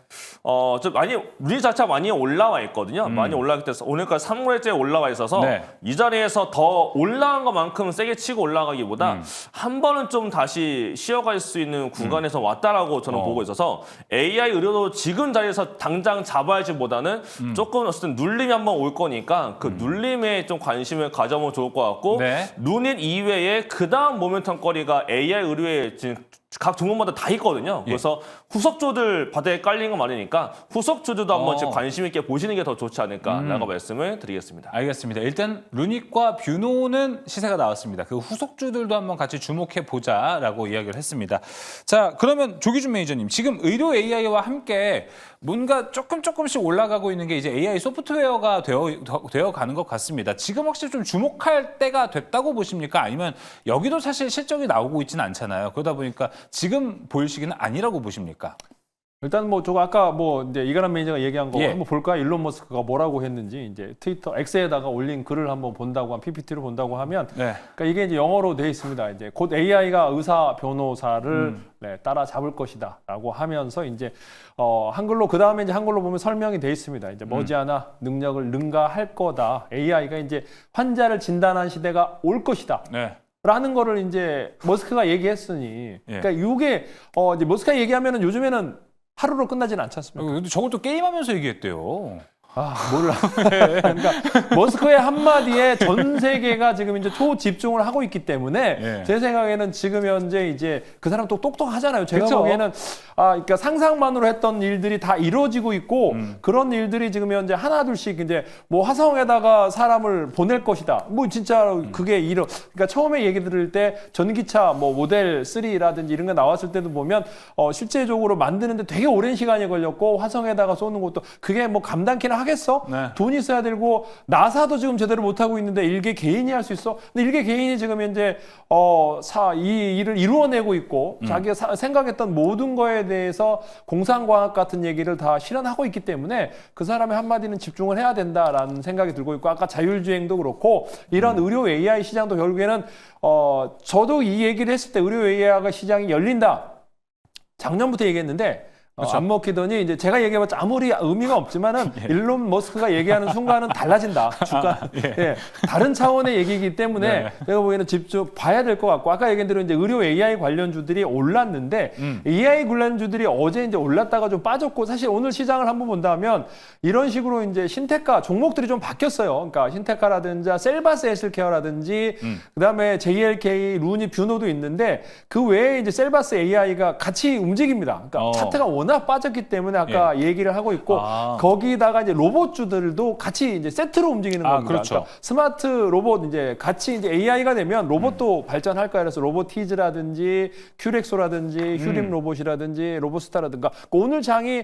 좀 많이 루닛 자체가 많이 올라와 있거든요. 많이 올라왔기 때문에 오늘까지 3월째 올라와 있어서 네. 이 자리에서 더 올라간 것만큼 세게 치고 올라가기보다 한 번은 좀 다시 쉬어갈 수 있는 구간에서 왔다라고 저는 보고 있어서 AI 의료도 지금 자리에서 당장 잡아야지보다는 조금 어쨌든 눌림이 한번 올 거니까 그 눌림에 좀 관심을 가져보면 좋을 것 같고 네. 루닛 이외에 그 다음 모멘텀 거리가 AI 의료에 지금 각 종목마다 다 있거든요. 그래서 후속주들 바닥에 깔린 거 많으니까 후속주들도 한번 관심 있게 보시는 게 더 좋지 않을까라고 말씀을 드리겠습니다. 알겠습니다. 일단 루닛과 뷰노는 시세가 나왔습니다. 그 후속주들도 한번 같이 주목해 보자라고 이야기를 했습니다. 자, 그러면 조기준 매니저님, 지금 의료 AI와 함께 뭔가 조금씩 올라가고 있는 게 이제 AI 소프트웨어가 되어 가는 것 같습니다. 지금 혹시 좀 주목할 때가 됐다고 보십니까? 아니면 여기도 사실 실적이 나오고 있지는 않잖아요. 그러다 보니까 지금 보일 시기는 아니라고 보십니까? 일단 뭐 저거 아까 뭐 이제 이가람 매니저가 얘기한 거 예. 한번 볼까요? 일론 머스크가 뭐라고 했는지 이제 트위터 X에다가 올린 글을 한번 본다고 PPT를 본다고 하면 네. 그러니까 이게 이제 영어로 돼 있습니다. 이제 곧 AI가 의사 변호사를 따라잡을 것이다라고 하면서 이제 한글로 그 다음에 이제 한글로 보면 설명이 돼 있습니다. 이제 머지않아 능력을 능가할 거다. AI가 이제 환자를 진단한 시대가 올 것이다. 네. 라는 거를 이제 머스크가 얘기했으니 그러니까 이게 이제 머스크가 얘기하면은 요즘에는 하루로 끝나지는 않지 않습니까? 근데 저걸 또 게임하면서 얘기했대요. 몰라. 그러니까 머스크의 한마디에 전 세계가 지금 이제 초집중을 하고 있기 때문에 예. 제 생각에는 지금 현재 이제 그 사람 또 똑똑하잖아요. 제가 그쵸? 보기에는 그러니까 상상만으로 했던 일들이 다 이루어지고 있고 그런 일들이 지금 현재 하나둘씩 이제 뭐 화성에다가 사람을 보낼 것이다. 뭐 진짜 그게 그러니까 처음에 얘기 들을 때 전기차 뭐 모델 3라든지 이런 거 나왔을 때도 보면 실제적으로 만드는데 되게 오랜 시간이 걸렸고 화성에다가 쏘는 것도 그게 뭐 감당키나 하겠어? 네. 돈이 있어야 되고 나사도 지금 제대로 못 하고 있는데 일개 개인이 할 수 있어? 근데 일개 개인이 지금 현재 이 일을 이루어내고 있고 자기가 생각했던 모든 거에 대해서 공상과학 같은 얘기를 다 실현하고 있기 때문에 그 사람의 한마디는 집중을 해야 된다라는 생각이 들고 있고 아까 자율주행도 그렇고 이런 의료 AI 시장도 결국에는 저도 이 얘기를 했을 때 의료 AI 시장이 열린다. 작년부터 얘기했는데 그렇죠. 안 먹히더니 이제 제가 얘기해봤자 아무리 의미가 없지만은 일론 머스크가 얘기하는 순간은 달라진다. 주가 예. 다른 차원의 얘기이기 때문에 네. 내가 보기에는 직접 봐야 될 것 같고 아까 얘기한 대로 이제 의료 AI 관련주들이 올랐는데 AI 관련주들이 어제 이제 올랐다가 좀 빠졌고 사실 오늘 시장을 한번 본다면 이런 식으로 이제 신테카 종목들이 좀 바뀌었어요. 그러니까 신테카라든지 셀바스 헬스케어라든지 그다음에 JLK, 루니, 뷰노도 있는데 그 외에 이제 셀바스 AI가 같이 움직입니다. 그러니까 차트가 워낙 빠졌기 때문에 아까 얘기를 하고 있고 거기다가 이제 로봇주들도 같이 이제 세트로 움직이는 겁니다. 그렇죠. 그러니까 스마트 로봇 이제 같이 이제 AI가 되면 로봇도 발전할 거야. 그래서 로보티즈라든지 큐렉소라든지 휴림 로봇이라든지 로보스타라든가 오늘 장이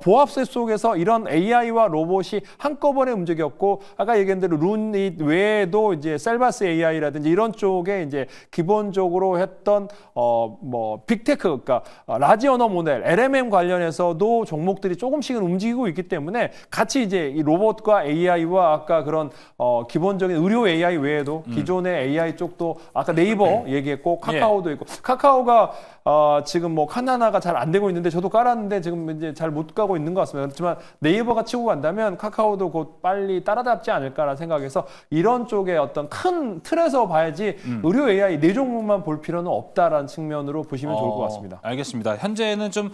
보합세 속에서 이런 AI와 로봇이 한꺼번에 움직였고 아까 얘기한 대로 룬이 외에도 이제 셀바스 AI라든지 이런 쪽에 이제 기본적으로 했던 뭐 빅테크 그러니까 라지 언어 모델 LMM 관련해서도 종목들이 조금씩은 움직이고 있기 때문에 같이 이제 이 로봇과 AI와 아까 그런 기본적인 의료 AI 외에도 기존의 AI 쪽도 아까 네이버 얘기했고 카카오도 있고 카카오가 지금 뭐 카나나가 잘 안 되고 있는데 저도 깔았는데 지금 이제 잘 못 가고 있는 것 같습니다. 그렇지만 네이버가 치고 간다면 카카오도 곧 빨리 따라잡지 않을까라는 생각에서 이런 쪽의 어떤 큰 틀에서 봐야지 의료 AI 네 종목만 볼 필요는 없다라는 측면으로 보시면 좋을 것 같습니다. 알겠습니다. 현재는 좀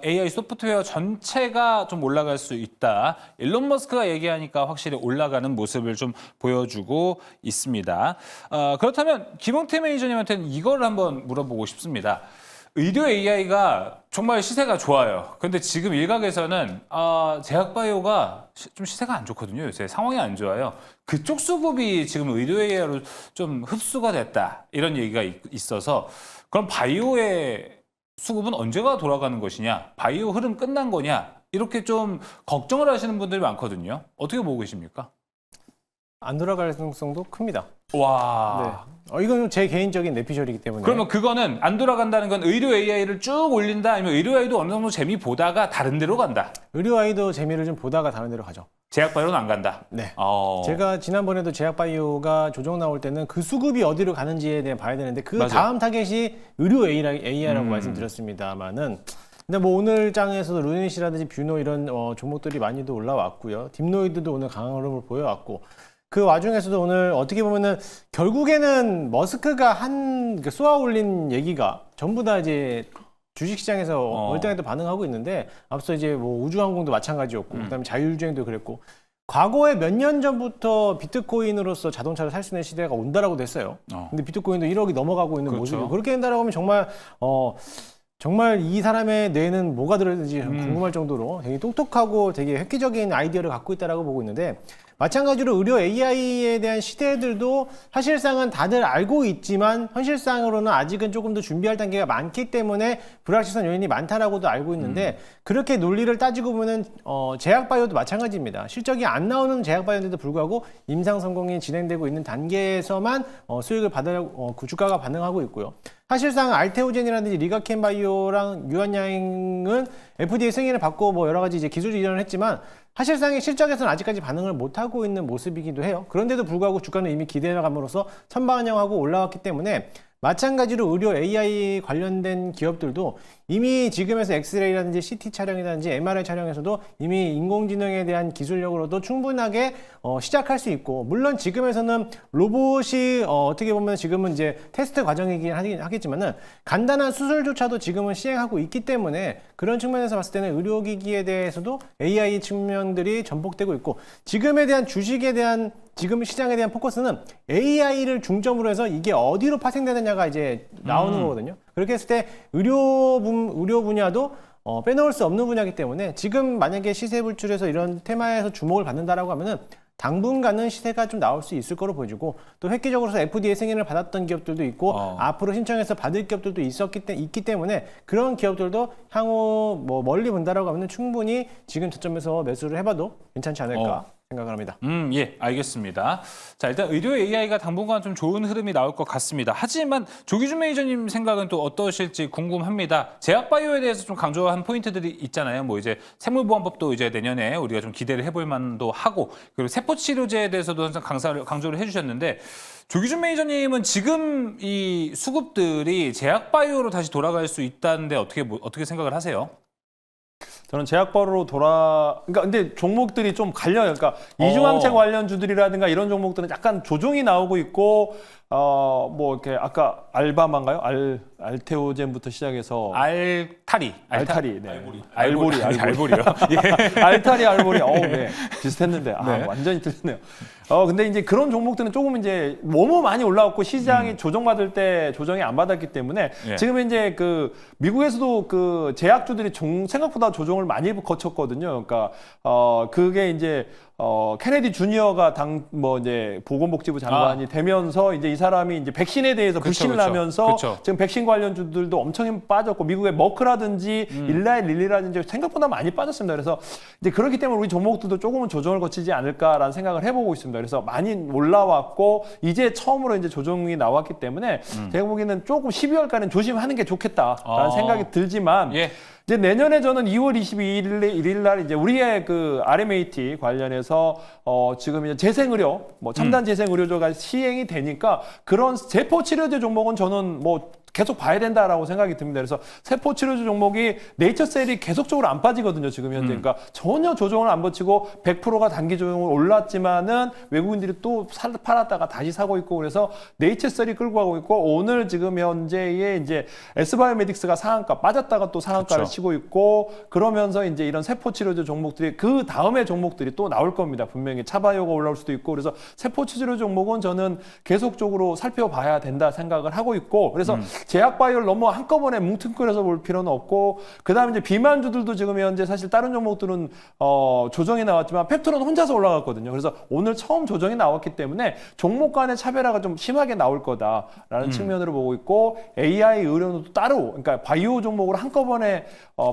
AI 소프트웨어 전체가 좀 올라갈 수 있다. 일론 머스크가 얘기하니까 확실히 올라가는 모습을 좀 보여주고 있습니다. 그렇다면 김용태 매니저님한테는 이걸 한번 물어보고 싶습니다. 의료 AI가 정말 시세가 좋아요. 근데 지금 일각에서는 제약바이오가 좀 시세가 안 좋거든요. 요새 상황이 안 좋아요. 그쪽 수급이 지금 의료 AI로 좀 흡수가 됐다. 이런 얘기가 있어서 그럼 바이오의 수급은 언제가 돌아가는 것이냐? 바이오 흐름 끝난 거냐? 이렇게 좀 걱정을 하시는 분들이 많거든요. 어떻게 보고 계십니까? 안 돌아갈 가능성도 큽니다. 와. 네. 이건 제 개인적인 내피셜이기 때문에. 그러면 그거는 안 돌아간다는 건 의료 AI를 쭉 올린다 아니면 의료 AI도 어느 정도 재미 보다가 다른 데로 간다. 의료 아이도 재미를 좀 보다가 다른 데로 가죠. 제약바이오는 안 간다. 네. 어. 제가 지난번에도 제약바이오가 조정 나올 때는 그 수급이 어디로 가는지에 대해 봐야 되는데 그 맞아요. 다음 타겟이 의료 AI라고 말씀드렸습니다만은 근데 뭐 오늘 장에서도 루닛이라든지 뷰노 이런 종목들이 많이도 올라왔고요. 딥노이드도 오늘 강한 흐름을 보여왔고 그 와중에서도 오늘 어떻게 보면은 결국에는 머스크가 쏘아 올린 얘기가 전부 다 이제 주식시장에서 월등하게 반응하고 있는데 앞서 이제 뭐 우주항공도 마찬가지였고 그다음에 자율주행도 그랬고 과거에 몇 년 전부터 비트코인으로서 자동차를 살 수 있는 시대가 온다라고 됐어요. 근데 비트코인도 1억이 넘어가고 있는 그렇죠. 모습이고 그렇게 된다라고 하면 정말 이 사람의 뇌에는 뭐가 들어있는지 궁금할 정도로 되게 똑똑하고 되게 획기적인 아이디어를 갖고 있다라고 보고 있는데 마찬가지로 의료 AI에 대한 시대들도 사실상은 다들 알고 있지만 현실상으로는 아직은 조금 더 준비할 단계가 많기 때문에 불확실성 요인이 많다라고도 알고 있는데 그렇게 논리를 따지고 보면 제약바이오도 마찬가지입니다. 실적이 안 나오는 제약바이오인데도 불구하고 임상 성공이 진행되고 있는 단계에서만 수익을 주가가 반응하고 있고요. 사실상 알테오젠이라든지 리가켄바이오랑 유한양은 FDA 승인을 받고 뭐 여러 가지 이제 기술 이전을 했지만 사실상의 실적에서는 아직까지 반응을 못하고 있는 모습이기도 해요. 그런데도 불구하고 주가는 이미 기대감으로써 선반영하고 올라왔기 때문에 마찬가지로 의료 AI 관련된 기업들도 이미 지금에서 엑스레이라든지 CT 촬영이라든지 MRI 촬영에서도 이미 인공지능에 대한 기술력으로도 충분하게 시작할 수 있고, 물론 지금에서는 로봇이 어떻게 보면 지금은 이제 테스트 과정이긴 하겠지만은 간단한 수술조차도 지금은 시행하고 있기 때문에 그런 측면에서 봤을 때는 의료기기에 대해서도 AI 측면들이 전복되고 있고, 지금에 대한 주식에 대한 지금 시장에 대한 포커스는 AI를 중점으로 해서 이게 어디로 파생되느냐가 이제 나오는 거거든요. 그렇게 했을 때 의료 분야도 빼놓을 수 없는 분야이기 때문에 지금 만약에 시세 불출해서 이런 테마에서 주목을 받는다라고 하면은 당분간은 시세가 좀 나올 수 있을 거로 보여지고, 또 획기적으로서 FDA 승인을 받았던 기업들도 있고 앞으로 신청해서 받을 기업들도 있기 때문에 그런 기업들도 향후 뭐 멀리 본다라고 하면 충분히 지금 저점에서 매수를 해봐도 괜찮지 않을까 생각을 합니다. 예, 알겠습니다. 자, 일단 의료 AI가 당분간 좀 좋은 흐름이 나올 것 같습니다. 하지만 조기준 매니저님 생각은 또 어떠실지 궁금합니다. 제약바이오에 대해서 좀 강조한 포인트들이 있잖아요. 뭐 이제 생물보안법도 이제 내년에 우리가 좀 기대를 해볼 만도 하고, 그리고 세포치료제에 대해서도 항상 강조를 해주셨는데, 조기준 매니저님은 지금 이 수급들이 제약바이오로 다시 돌아갈 수 있다는데 어떻게 생각을 하세요? 저는 제약바로 그러니까 근데 종목들이 좀 갈려요. 그러니까 이중항체 관련주들이라든가 이런 종목들은 약간 조정이 나오고 있고, 뭐 이렇게 아까 알바만가요? 알테오젠부터 시작해서 알타리, 네. 알보리요. 예. 알타리, 알보리. 네. 비슷했는데 완전히 틀렸네요. 근데 이제 그런 종목들은 조금 이제 너무 많이 올라왔고 시장이 조정받을 때 조정이 안 받았기 때문에 지금 이제 그 미국에서도 그 제약주들이 생각보다 조정을 많이 거쳤거든요. 그러니까 그게 이제 케네디 주니어가 이제 보건복지부 장관이 되면서 이제 이 사람이 이제 백신에 대해서 불신을 하면서 지금 백신 관련주들도 엄청 힘 빠졌고, 미국의 머크라든지 일라이 릴리라든지 생각보다 많이 빠졌습니다. 그래서 이제 그렇기 때문에 우리 종목들도 조금은 조정을 거치지 않을까라는 생각을 해보고 있습니다. 그래서 많이 올라왔고 이제 처음으로 이제 조정이 나왔기 때문에 제가 보기에는 조금 12월까지는 조심하는 게 좋겠다라는 생각이 들지만. 이제 내년에 저는 2월 22일 날 이제 우리의 그 RMAT 관련해서 지금 이제 재생의료, 뭐 첨단 재생의료조가 시행이 되니까 그런 세포치료제 종목은 저는 뭐 계속 봐야 된다라고 생각이 듭니다. 그래서 세포치료제 종목이 네이처셀이 계속적으로 안 빠지거든요, 지금 현재. 그러니까 전혀 조정을 안 거치고 100%가 단기 조정을 올랐지만은 외국인들이 또 팔았다가 다시 사고 있고, 그래서 네이처셀이 끌고 가고 있고, 오늘 지금 현재의 이제 S바이오메딕스가 상한가 빠졌다가 또 상한가를 치고 있고, 그러면서 이제 이런 세포치료제 종목들이 그 다음에 종목들이 또 나올 겁니다. 분명히 차바이오가 올라올 수도 있고, 그래서 세포치료제 종목은 저는 계속적으로 살펴봐야 된다 생각을 하고 있고, 그래서 제약바이오를 너무 한꺼번에 뭉뚱그려서 볼 필요는 없고, 그다음에 이제 비만주들도 지금 현재 사실 다른 종목들은 조정이 나왔지만 펩토론 혼자서 올라갔거든요. 그래서 오늘 처음 조정이 나왔기 때문에 종목 간의 차별화가 좀 심하게 나올 거다라는 측면으로 보고 있고, AI 의료는 또 따로, 그러니까 바이오 종목을 한꺼번에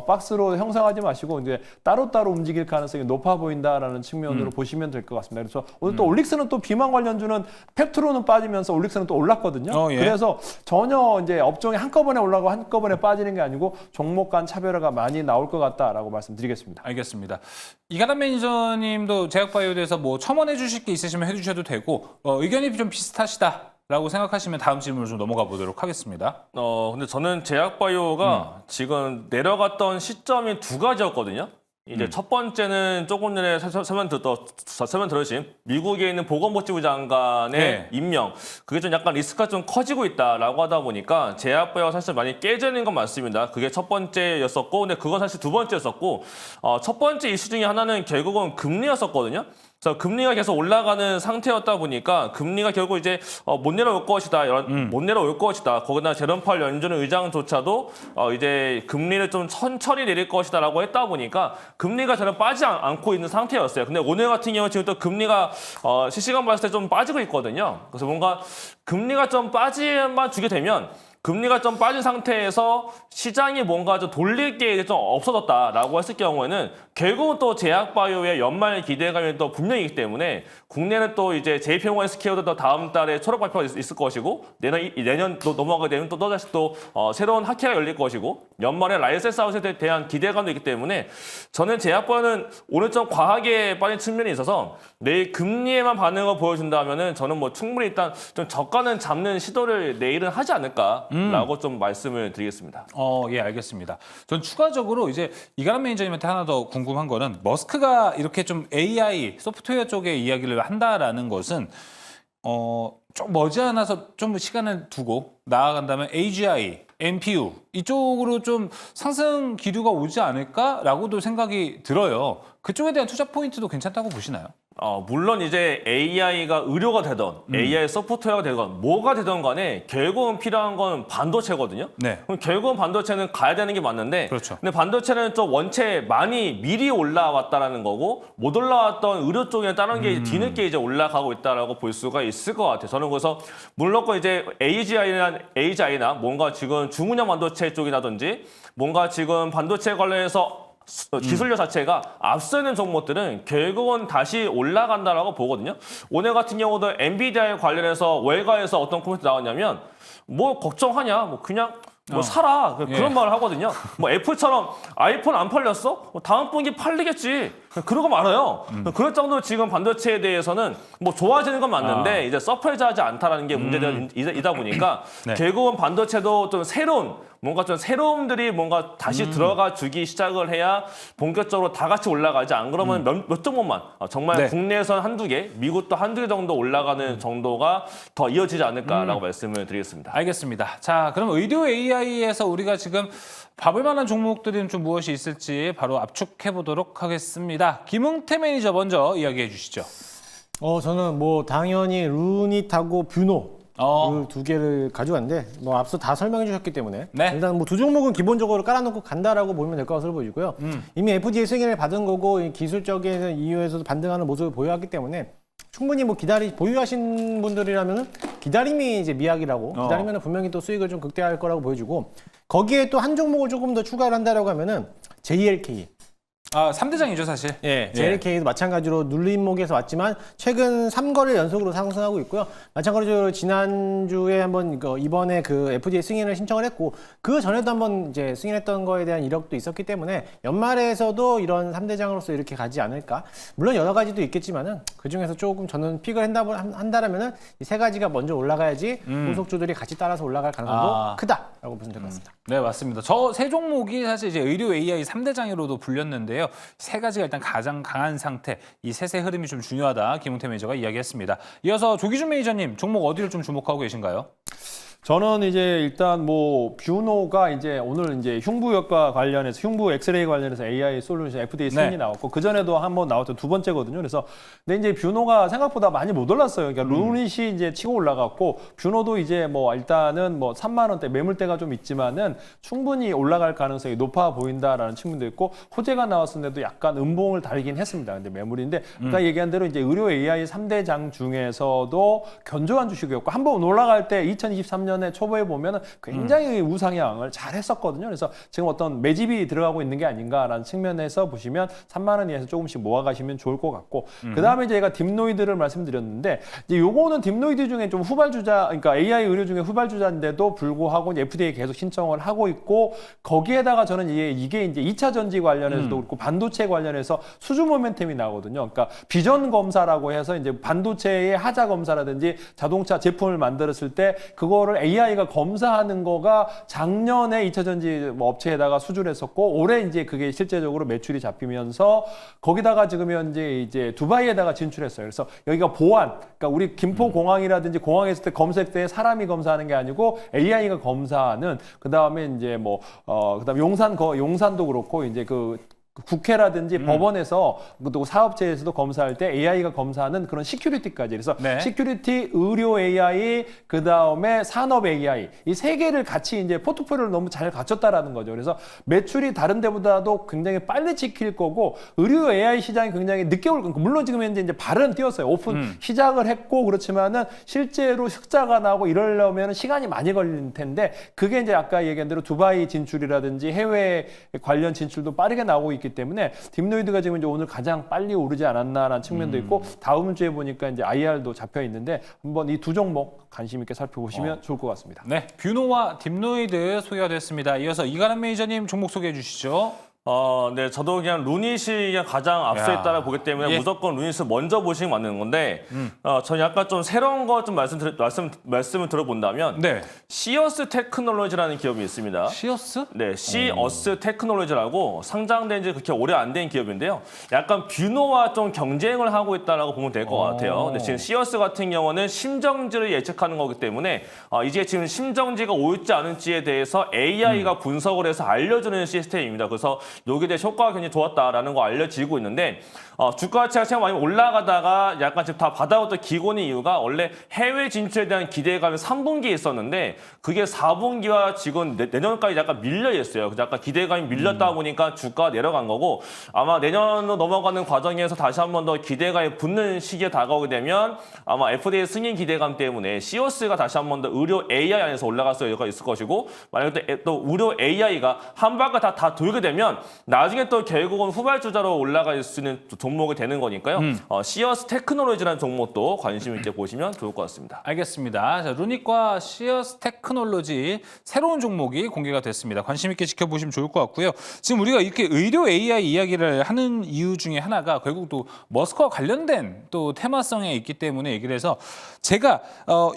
박스로 형성하지 마시고 이제 따로따로 움직일 가능성이 높아 보인다라는 측면으로 보시면 될 것 같습니다. 그래서 오늘 또 올릭스는 또 비만 관련주는 펩토론은 빠지면서 올릭스는 또 올랐거든요. 그래서 전혀 이제 업종이 한꺼번에 올라가고 한꺼번에 빠지는 게 아니고 종목 간 차별화가 많이 나올 것 같다라고 말씀드리겠습니다. 알겠습니다. 이가람 매니저님도 제약바이오에 대해서 뭐 첨언해 주실 게 있으시면 해주셔도 되고, 의견이 좀 비슷하시다라고 생각하시면 다음 질문으로 좀 넘어가 보도록 하겠습니다. 근데 저는 제약바이오가 지금 내려갔던 시점이 두 가지였거든요. 이제 첫 번째는 조금 전에 설명 들으신 미국에 있는 보건복지부 장관의 임명, 그게 좀 약간 리스크가 좀 커지고 있다라고 하다 보니까 제약바이오가 사실 많이 깨져 있는 건 맞습니다. 그게 첫 번째였었고, 근데 그건 사실 두 번째였었고, 첫 번째 이슈 중에 하나는 결국은 금리였었거든요. 그래서 금리가 계속 올라가는 상태였다 보니까 금리가 결국 이제 못 내려올 것이다, 못 내려올 것이다. 거기다 제롬 파월 연준 의장조차도 이제 금리를 좀 천천히 내릴 것이다라고 했다 보니까 금리가 전혀 빠지지 않고 있는 상태였어요. 근데 오늘 같은 경우는 지금 또 금리가 실시간 봤을 때 좀 빠지고 있거든요. 그래서 뭔가 금리가 좀 빠지만 주게 되면, 금리가 좀 빠진 상태에서 시장이 뭔가 좀 돌릴 게 좀 없어졌다라고 했을 경우에는 결국은 또 제약바이오의 연말 기대감이 또 분명히 있기 때문에, 국내는 또 이제 JP모건 스퀘어도 다음 달에 초록 발표가 있을 것이고, 내년 또 넘어가게 되면 또 다시 또 새로운 학회가 열릴 것이고, 연말에 라이센스 아웃에 대한 기대감도 있기 때문에 저는 제약바이오는 오늘 좀 과하게 빠진 측면이 있어서 내일 금리에만 반응을 보여준다면은 저는 뭐 충분히 일단 좀 저가는 잡는 시도를 내일은 하지 않을까 않을까라고 좀 말씀을 드리겠습니다. 예, 알겠습니다. 전 추가적으로 이제 이가람 매니저님한테 하나 더 궁금한 거는 머스크가 이렇게 좀 AI 소프트웨어 쪽의 이야기를 한다라는 것은 좀 머지않아서 좀 시간을 두고 나아간다면 AGI, NPU 이쪽으로 좀 상승 기류가 오지 않을까라고도 생각이 들어요. 그쪽에 대한 투자 포인트도 괜찮다고 보시나요? 물론 이제 AI가 의료가 되던 AI 소프트웨어가 되건 뭐가 되던 간에 결국은 필요한 건 반도체거든요. 네. 그럼 결국은 반도체는 가야 되는 게 맞는데 그렇죠. 근데 반도체는 좀 원체 많이 미리 올라왔다라는 거고 못 올라왔던 의료 쪽에 다른 게 뒤늦게 이제 올라가고 있다라고 볼 수가 있을 것 같아요. 저는 그래서 물론 이제 AGI나 뭔가 지금 중운영 반도체 쪽이라든지 뭔가 지금 반도체 관련해서 기술력 자체가 앞서 있는 종목들은 결국은 다시 올라간다라고 보거든요. 오늘 같은 경우도 엔비디아에 관련해서 외과에서 어떤 코멘트 나왔냐면 뭐 걱정하냐, 뭐 그냥 뭐 사라 그런 말을 하거든요. 뭐 애플처럼 아이폰 안 팔렸어? 뭐 다음 분기 팔리겠지. 그러고 말아요. 그럴 정도로 지금 반도체에 대해서는 뭐 좋아지는 건 맞는데 이제 서프라이즈하지 않다라는 게 문제이다 보니까 네. 결국은 반도체도 좀 뭔가 좀 새로움들이 뭔가 다시 들어가 주기 시작을 해야 본격적으로 다 같이 올라가지. 안 그러면 몇 종목만 정말 네. 국내에선 한두 개, 미국도 한두 개 정도 올라가는 정도가 더 이어지지 않을까라고 말씀을 드리겠습니다. 알겠습니다. 자, 그럼 의료 AI에서 우리가 지금 봐볼 만한 종목들은 좀 무엇이 있을지 바로 압축해 보도록 하겠습니다. 김웅태 매니저 먼저 이야기해 주시죠. 저는 뭐 당연히 루닛하고 뷰노 그 두 개를 가져왔는데 뭐 앞서 다 설명해 주셨기 때문에 네. 일단 뭐 두 종목은 기본적으로 깔아놓고 간다라고 보면 될 것으로 보이고요. 이미 FDA 승인을 받은 거고 이 기술적인 이유에서도 반등하는 모습을 보여왔기 때문에 충분히 뭐 보유하신 분들이라면 기다림이 이제 미학이라고 기다리면 분명히 또 수익을 좀 극대화할 거라고 보여주고 거기에 또 한 종목을 조금 더 추가를 한다라고 하면은 JLK. 3대장이죠, 사실. 예, JLK도 마찬가지로 눌림목에서 왔지만 최근 3거래일 연속으로 상승하고 있고요. 마찬가지로 지난주에 한번 이번에 그 FDA 승인을 신청을 했고 그 전에도 한번 이제 승인했던 거에 대한 이력도 있었기 때문에 연말에서도 이런 3대장으로서 이렇게 가지 않을까. 물론 여러 가지도 있겠지만은 그 중에서 조금 저는 픽을 한다라면은 이 세 가지가 먼저 올라가야지 후속주들이 같이 따라서 올라갈 가능성도 크다라고 보시면 될 것 같습니다. 네, 맞습니다. 저 세 종목이 사실 이제 의료 AI 3대장으로도 불렸는데요. 세 가지가 일단 가장 강한 상태, 이 셋의 흐름이 좀 중요하다. 김웅태 매니저가 이야기했습니다. 이어서 조기준 매니저님, 종목 어디를 좀 주목하고 계신가요? 저는 이제 일단 뭐 뷰노가 이제 오늘 이제 흉부외과 관련해서 흉부 엑스레이 관련해서 AI 솔루션 FDA 승인이 네. 나왔고 그 전에도 한번 나왔죠. 두 번째거든요. 그래서 근데 이제 뷰노가 생각보다 많이 못 올랐어요. 그러니까 루닛이 이제 치고 올라갔고 뷰노도 이제 뭐 일단은 뭐 3만 원대 매물대가 좀 있지만은 충분히 올라갈 가능성이 높아 보인다라는 측면도 있고 호재가 나왔었는데도 약간 음봉을 달긴 했습니다. 근데 매물인데 아까 얘기한 대로 이제 의료 AI 3대장 중에서도 견조한 주식이었고 한번 올라갈 때 2023년에 초보에 보면은 굉장히 우상향을 잘 했었거든요. 그래서 지금 어떤 매집이 들어가고 있는 게 아닌가라는 측면에서 보시면 3만 원 이하에서 조금씩 모아가시면 좋을 것 같고 그다음에 제가 딥노이드를 말씀드렸는데 이제 요거는 딥노이드 중에 좀 후발주자, 그러니까 AI 의료 중에 후발주자인데도 불구하고 FDA 계속 신청을 하고 있고 거기에다가 저는 이게 이제 2차 전지 관련해서도 그렇고 반도체 관련해서 수주 모멘텀이 나오거든요. 그러니까 비전 검사라고 해서 이제 반도체의 하자 검사라든지 자동차 제품을 만들었을 때 그거를 AI가 검사하는 거가 작년에 2차 전지 뭐 업체에다가 수주를 했었고 올해 이제 그게 실제적으로 매출이 잡히면서 거기다가 지금 현재 이제 두바이에다가 진출했어요. 그래서 여기가 보안, 그러니까 우리 김포 공항이라든지 공항에 있을 때 검색 때 사람이 검사하는 게 아니고 AI가 검사하는 그다음에 이제 뭐 그다음에 용산도 그렇고 이제 그 국회라든지 법원에서 또 사업체에서도 검사할 때 AI가 검사하는 그런 시큐리티까지 그래서 네. 시큐리티, 의료 AI, 그 다음에 산업 AI 이 세 개를 같이 이제 포트폴리오를 너무 잘 갖췄다라는 거죠. 그래서 매출이 다른 데보다도 굉장히 빨리 찍힐 거고 의료 AI 시장이 굉장히 늦게 올 거고 물론 지금 현재 이제 발은 뛰었어요. 오픈 시작을 했고 그렇지만은 실제로 흑자가 나고 이러려면 시간이 많이 걸릴 텐데 그게 이제 아까 얘기한 대로 두바이 진출이라든지 해외 관련 진출도 빠르게 나오고 있기 때문에 딥노이드가 지금 이제 오늘 가장 빨리 오르지 않았나라는 측면도 있고 다음 주에 보니까 이제 IR도 잡혀 있는데 한번 이 두 종목 관심 있게 살펴보시면 좋을 것 같습니다. 네, 뷰노와 딥노이드 소개가 됐습니다. 이어서 이가람 매니저님 종목 소개해 주시죠. 네, 저도 그냥 루닛이 그냥 가장 앞서 야. 있다고 보기 때문에 예. 무조건 루닛을 먼저 보시면 맞는 건데, 저는 약간 좀 새로운 거 좀 말씀을 들어본다면, 네. 시어스 테크놀로지라는 기업이 있습니다. 시어스? 네, 시어스 테크놀로지라고 상장된 지 그렇게 오래 안 된 기업인데요. 약간 뷰노와 좀 경쟁을 하고 있다라고 보면 될 것 같아요. 근데 지금 시어스 같은 경우는 심정지를 예측하는 거기 때문에 이게 지금 심정지가 옳지 않은지에 대해서 AI가 분석을 해서 알려주는 시스템입니다. 그래서 여기에 대해 효과가 굉장히 좋았다라는 거 알려지고 있는데 주가 가치가 최근 많이 올라가다가 약간 지금 다 바닥부터 기고는 이유가 원래 해외 진출에 대한 기대감이 3분기에 있었는데 그게 4분기와 지금 내년까지 약간 밀려 있어요. 그래서 약간 기대감이 밀렸다 보니까 주가가 내려간 거고 아마 내년으로 넘어가는 과정에서 다시 한 번 더 기대감이 붙는 시기에 다가오게 되면 아마 FDA 승인 기대감 때문에 시어스가 다시 한 번 더 의료 AI 안에서 올라갈 수가 있을 것이고 만약에 또 의료 AI가 한 바퀴 다 돌게 되면 나중에 또 결국은 후발주자로 올라갈 수 있는 종목이 되는 거니까요. 시어스 테크놀로지라는 종목도 관심 있게 보시면 좋을 것 같습니다. 알겠습니다. 자, 루닛과 시어스 테크놀로지 새로운 종목이 공개가 됐습니다. 관심 있게 지켜보시면 좋을 것 같고요. 지금 우리가 이렇게 의료 AI 이야기를 하는 이유 중에 하나가 결국 또 머스크와 관련된 또 테마성에 있기 때문에 얘기를 해서 제가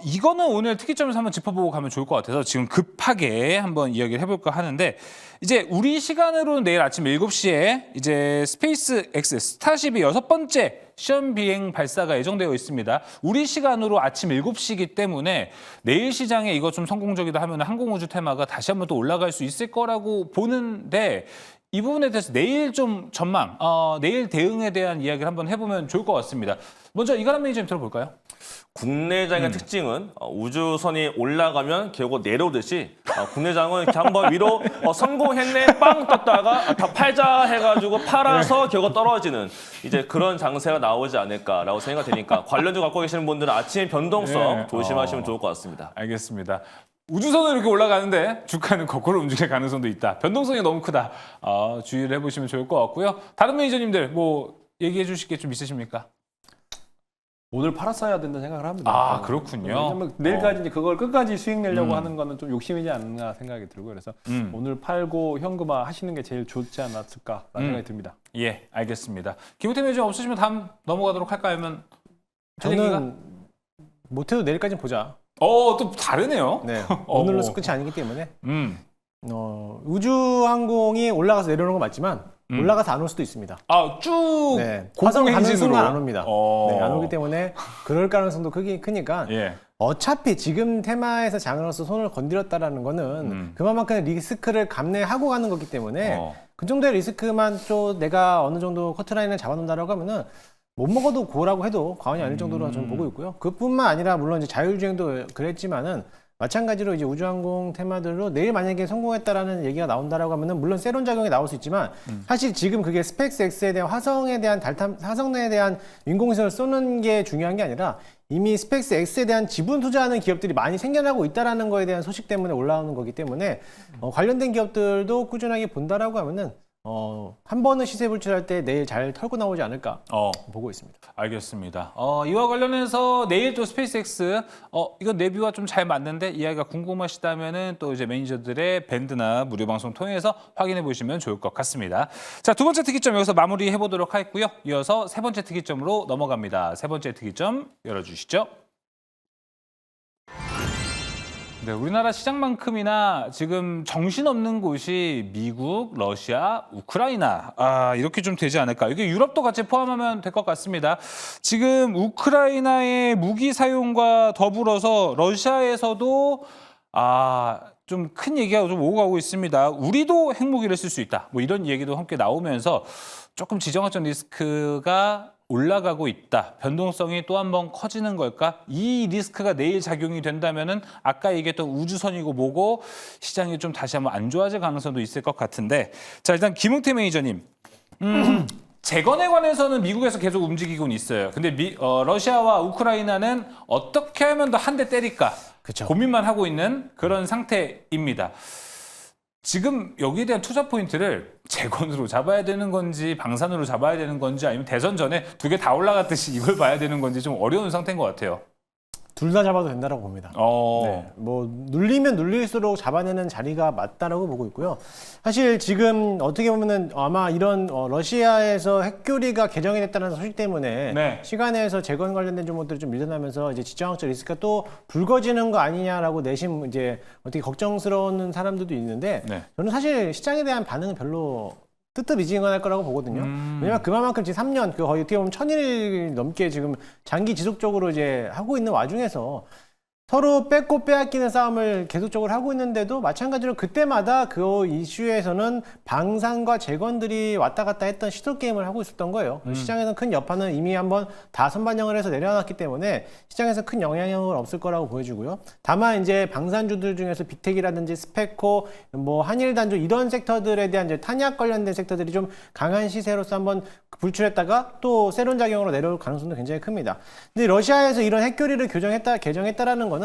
이거는 오늘 특이점에서 한번 짚어보고 가면 좋을 것 같아서 지금 급하게 한번 이야기를 해볼까 하는데 이제 우리 시간으로는 내일 아침 7시에 이제 스페이스 X 스타쉽이 6번째 시험 비행 발사가 예정되어 있습니다. 우리 시간으로 아침 7시이기 때문에 내일 시장에 이거 좀 성공적이다 하면 항공우주 테마가 다시 한번 또 올라갈 수 있을 거라고 보는데 이 부분에 대해서 내일 좀 전망, 내일 대응에 대한 이야기를 한번 해보면 좋을 것 같습니다. 먼저 이가람 매니저님 들어볼까요? 국내장의 특징은 우주선이 올라가면 결국 내려오듯이 국내장은 이렇게 한번 위로 성공했네 빵 떴다가 다 팔자 해가지고 팔아서 결국 떨어지는 이제 그런 장세가 나오지 않을까라고 생각이 되니까 관련주 갖고 계시는 분들은 아침에 변동성 네. 조심하시면 좋을 것 같습니다. 알겠습니다. 우주선은 이렇게 올라가는데 주가는 거꾸로 움직일 가능성도 있다. 변동성이 너무 크다. 주의를 해보시면 좋을 것 같고요. 다른 매니저님들 뭐 얘기해 주실 게 좀 있으십니까? 오늘 팔았어야 된다는 생각을 합니다. 아, 그렇군요. 왜냐면 내일까지 이제 그걸 끝까지 수익 내려고 하는 거는 좀 욕심이지 않나 생각이 들고요. 그래서 오늘 팔고 현금화 하시는 게 제일 좋지 않았을까라는 생각이 듭니다. 예, 알겠습니다. 김우태 매니저 없으시면 다음 넘어가도록 할까요? 아니면 저는 못해도 내일까지는 보자. 또 다르네요. 네, 오늘로서 끝이 아니기 때문에 음. 우주항공이 올라가서 내려오는 건 맞지만 올라가서 안 올 수도 있습니다. 쭉 네, 화성 가는 공공행진으로. 순간 안 옵니다. 네, 안 오기 때문에 그럴 가능성도 크니까 예. 어차피 지금 테마에서 장으로서 손을 건드렸다라는 거는 그만큼 리스크를 감내하고 가는 거기 때문에 그 정도의 리스크만 또 내가 어느 정도 커트라인을 잡아놓는다라고 하면은 못 먹어도 고라고 해도 과언이 아닐 정도로 저는 보고 있고요. 그뿐만 아니라 물론 이제 자율주행도 그랬지만은 마찬가지로 이제 우주항공 테마들로 내일 만약에 성공했다라는 얘기가 나온다라고 하면은 물론 세론 작용이 나올 수 있지만 사실 지금 그게 스페이스 X에 대한 화성에 대한 화성에 대한 인공위성을 쏘는 게 중요한 게 아니라 이미 스페이스 X에 대한 지분 투자하는 기업들이 많이 생겨나고 있다라는 거에 대한 소식 때문에 올라오는 거기 때문에 관련된 기업들도 꾸준하게 본다라고 하면은 한 번은 시세 불출할 때 내일 잘 털고 나오지 않을까 보고 있습니다. 알겠습니다. 이와 관련해서 내일 또 스페이스X 이건 내비와 좀 잘 맞는데 이야기가 궁금하시다면은 또 이제 매니저들의 밴드나 무료 방송 통해서 확인해 보시면 좋을 것 같습니다. 자, 두 번째 특이점 여기서 마무리해 보도록 하겠고요. 이어서 세 번째 특이점으로 넘어갑니다. 세 번째 특이점 열어주시죠. 네, 우리나라 시장만큼이나 지금 정신없는 곳이 미국, 러시아, 우크라이나 이렇게 좀 되지 않을까. 이게 유럽도 같이 포함하면 될 것 같습니다. 지금 우크라이나의 무기 사용과 더불어서 러시아에서도 좀 큰 얘기가 좀 오고 가고 있습니다. 우리도 핵무기를 쓸 수 있다. 뭐 이런 얘기도 함께 나오면서 조금 지정학적 리스크가 올라가고 있다. 변동성이 또 한 번 커지는 걸까? 이 리스크가 내일 작용이 된다면은 아까 얘기했던 우주선이고 뭐고 시장이 좀 다시 한번 안 좋아질 가능성도 있을 것 같은데 자, 일단 김웅태 매니저님. 재건에 관해서는 미국에서 계속 움직이고는 있어요. 근데 러시아와 우크라이나는 어떻게 하면 더 한 대 때릴까? 그쵸. 고민만 하고 있는 그런 상태입니다. 지금 여기에 대한 투자 포인트를 재건으로 잡아야 되는 건지 방산으로 잡아야 되는 건지 아니면 대선 전에 두 개 다 올라갔듯이 이걸 봐야 되는 건지 좀 어려운 상태인 것 같아요. 둘 다 잡아도 된다라고 봅니다. 네, 뭐 눌리면 눌릴수록 잡아내는 자리가 맞다라고 보고 있고요. 사실 지금 어떻게 보면은 아마 이런 러시아에서 핵교리가 개정이 됐다는 소식 때문에 네. 시간에서 재건 관련된 종목들이 좀 밀려나면서 이제 지정학적 리스크가 또 불거지는 거 아니냐라고 내심 이제 어떻게 걱정스러운 사람들도 있는데 네. 저는 사실 시장에 대한 반응은 별로 뜨뜻미지근할 거라고 보거든요. 왜냐면 그만큼 지금 3년, 그 거의 어떻게 보면 1000일 넘게 지금 장기 지속적으로 이제 하고 있는 와중에서 서로 뺏고 빼앗기는 싸움을 계속적으로 하고 있는데도 마찬가지로 그때마다 그 이슈에서는 방산과 재건들이 왔다 갔다 했던 시도 게임을 하고 있었던 거예요. 시장에서는 큰 여파는 이미 한번 다 선반영을 해서 내려놨기 때문에 시장에서 큰 영향은 없을 거라고 보여지고요. 다만 이제 방산주들 중에서 빅텍이라든지 스페코, 뭐 한일단조 이런 섹터들에 대한 이제 탄약 관련된 섹터들이 좀 강한 시세로서 한번 불출했다가 또 세론 작용으로 내려올 가능성도 굉장히 큽니다. 근데 러시아에서 이런 핵교리를 개정했다라는 거는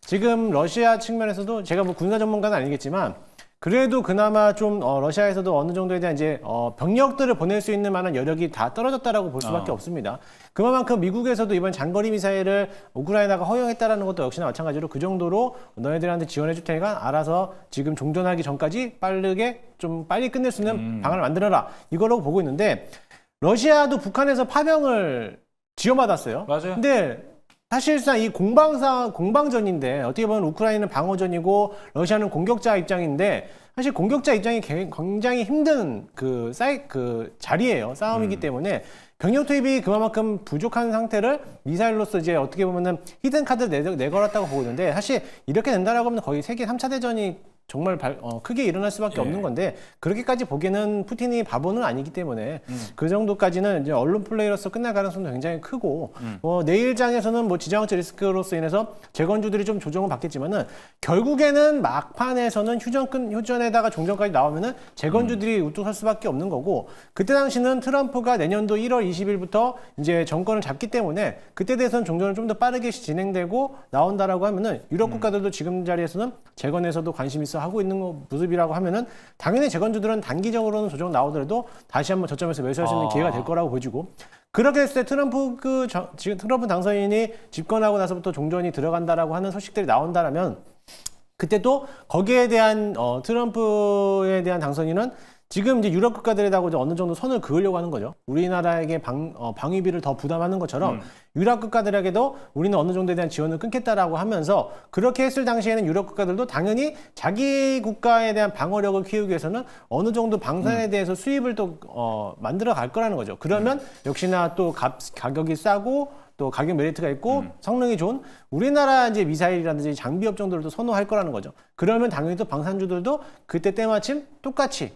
지금 러시아 측면에서도 제가 뭐 군사 전문가는 아니겠지만 그래도 그나마 좀 러시아에서도 어느 정도에 대한 이제 병력들을 보낼 수 있는 만한 여력이 다 떨어졌다라고 볼 수밖에 없습니다. 그만큼 미국에서도 이번 장거리 미사일을 우크라이나가 허용했다라는 것도 역시나 마찬가지로 그 정도로 너희들한테 지원해 줄 테니까 알아서 지금 종전하기 전까지 빠르게 좀 빨리 끝낼 수 있는 방안을 만들어라 이거라고 보고 있는데 러시아도 북한에서 파병을 지원받았어요. 맞아요. 근데 사실상 이 공방전인데 어떻게 보면 우크라이나는 방어전이고 러시아는 공격자 입장인데 사실 공격자 입장이 굉장히 힘든 그 자리예요. 싸움이기 때문에 병력 투입이 그만큼 부족한 상태를 미사일로서 이제 어떻게 보면은 히든 카드를 내걸었다고 보는데 사실 이렇게 된다라고 하면 거의 세계 3차 대전이 정말 크게 일어날 수밖에 없는 건데 그렇게까지 보기에는 푸틴이 바보는 아니기 때문에 그 정도까지는 이제 언론 플레이로서 끝날 가능성도 굉장히 크고 내일장에서는 뭐 지정학적 리스크로서 인해서 재건주들이 좀 조정을 받겠지만은 결국에는 막판에서는 휴전에다가 종전까지 나오면은 재건주들이 우뚝 설 수밖에 없는 거고 그때 당시는 트럼프가 내년도 1월 20일부터 이제 정권을 잡기 때문에 그때 대해서는 종전을 좀 더 빠르게 진행되고 나온다라고 하면은 유럽 국가들도 지금 자리에서는 재건에서도 관심 있어 하고 있는 모습이라고 하면은 당연히 재건주들은 단기적으로는 조정 나오더라도 다시 한번 저점에서 매수할 수 있는 기회가 될 거라고 보여지고 그렇게 했을 때 지금 트럼프 당선인이 집권하고 나서부터 종전이 들어간다라고 하는 소식들이 나온다라면 그때도 거기에 대한 트럼프에 대한 당선인은 지금 이제 유럽 국가들에다가 이제 어느 정도 선을 그으려고 하는 거죠. 우리나라에게 방위비를 더 부담하는 것처럼 유럽 국가들에게도 우리는 어느 정도에 대한 지원을 끊겠다라고 하면서 그렇게 했을 당시에는 유럽 국가들도 당연히 자기 국가에 대한 방어력을 키우기 위해서는 어느 정도 방산에 대해서 수입을 또 만들어 갈 거라는 거죠. 그러면 역시나 또 가격이 싸고 또 가격 메리트가 있고 성능이 좋은 우리나라 이제 미사일이라든지 장비 업종들도 선호할 거라는 거죠. 그러면 당연히 또 방산주들도 그때 때마침 똑같이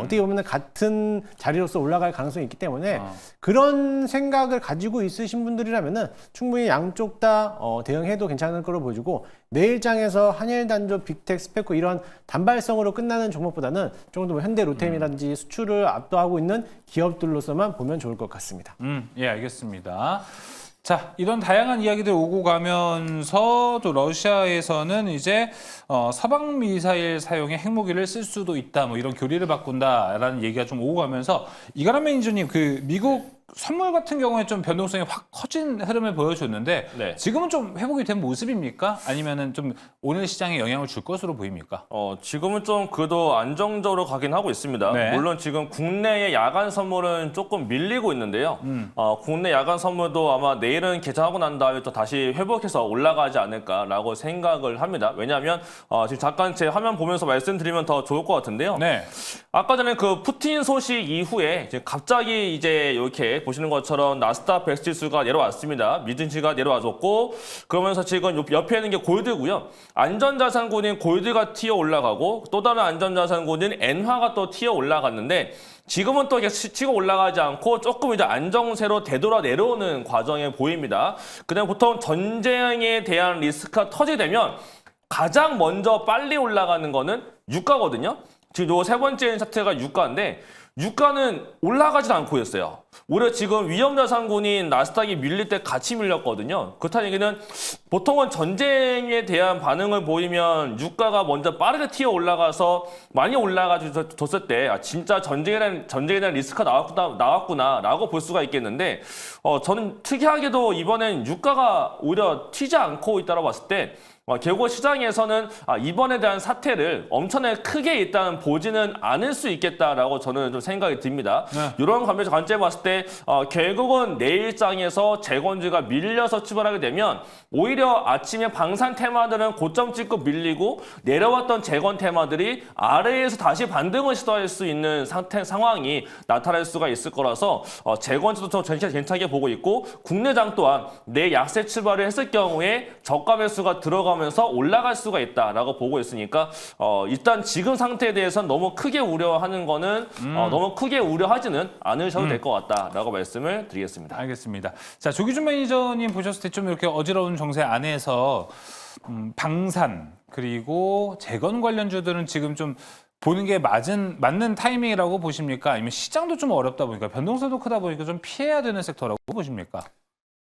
어떻게 보면 같은 자리로서 올라갈 가능성이 있기 때문에 그런 생각을 가지고 있으신 분들이라면은 충분히 양쪽 다 대응해도 괜찮을 거로 보여지고 내일장에서 한일단조, 빅텍, 스페코 이런 단발성으로 끝나는 종목보다는 조금 더 현대 로템이라든지 수출을 압도하고 있는 기업들로서만 보면 좋을 것 같습니다. 예, 알겠습니다. 자, 이런 다양한 이야기들 오고 가면서 또 러시아에서는 이제 서방 미사일 사용에 핵무기를 쓸 수도 있다, 뭐 이런 교리를 바꾼다라는 얘기가 좀 오고 가면서 이가람 매니저님 그 미국 선물 같은 경우에 좀 변동성이 확 커진 흐름을 보여줬는데 네. 지금은 좀 회복이 된 모습입니까? 아니면은 좀 오늘 시장에 영향을 줄 것으로 보입니까? 지금은 좀 그래도 안정적으로 가긴 하고 있습니다. 네. 물론 지금 국내의 야간 선물은 조금 밀리고 있는데요. 국내 야간 선물도 아마 내일은 개장하고 난 다음에 또 다시 회복해서 올라가지 않을까라고 생각을 합니다. 왜냐하면 지금 잠깐 제 화면 보면서 말씀드리면 더 좋을 것 같은데요. 네. 아까 전에 그 푸틴 소식 이후에 이제 갑자기 이제 이렇게 보시는 것처럼 나스닥 100 지수가 내려왔습니다. 미증시가 내려와줬고 그러면서 지금 옆에 있는 게 골드고요. 안전자산군인 골드가 튀어 올라가고 또 다른 안전자산군인 엔화가 또 튀어 올라갔는데 지금은 또 이렇게 치고 올라가지 않고 조금 이제 안정세로 되돌아 내려오는 과정에 보입니다. 그다음 보통 전쟁에 대한 리스크가 터지되면 가장 먼저 빨리 올라가는 거는 유가거든요. 지금 요 세 번째 차트가 유가인데 유가는 올라가진 않고 있어요. 오히려 지금 위험자산군인 나스닥이 밀릴 때 같이 밀렸거든요. 그렇다는 얘기는 보통은 전쟁에 대한 반응을 보이면 유가가 먼저 빠르게 튀어 올라가서 많이 올라가서 줬을 때 진짜 전쟁에 대한 리스크가 나왔구나라고 볼 수가 있겠는데 저는 특이하게도 이번엔 유가가 오히려 튀지 않고 있다고 봤을 때 결국 시장에서는 이번에 대한 사태를 엄청나게 크게 일단 보지는 않을 수 있겠다라고 저는 좀 생각이 듭니다. 이런 관점에 봤을 때 결국은 내일장에서 재건주가 밀려서 출발하게 되면 오히려 아침에 방산 테마들은 고점 찍고 밀리고 내려왔던 재건 테마들이 아래에서 다시 반등을 시도할 수 있는 상황이 나타날 수가 있을 거라서 재건주도 좀 괜찮게 보고 있고 국내장 또한 내 약세 출발을 했을 경우에 저가 매수가 들어가면서 올라갈 수가 있다라고 보고 있으니까 일단 지금 상태에 대해서는 너무 크게 우려하는 거는 너무 크게 우려하지는 않으셔도 될 것 같다라고 말씀을 드리겠습니다. 알겠습니다. 자, 조기준 매니저님 보셨을 때 좀 이렇게 어지러운 정세 안에서 방산 그리고 재건 관련주들은 지금 좀 보는 게 맞는 타이밍이라고 보십니까? 아니면 시장도 좀 어렵다 보니까 변동성도 크다 보니까 좀 피해야 되는 섹터라고 보십니까?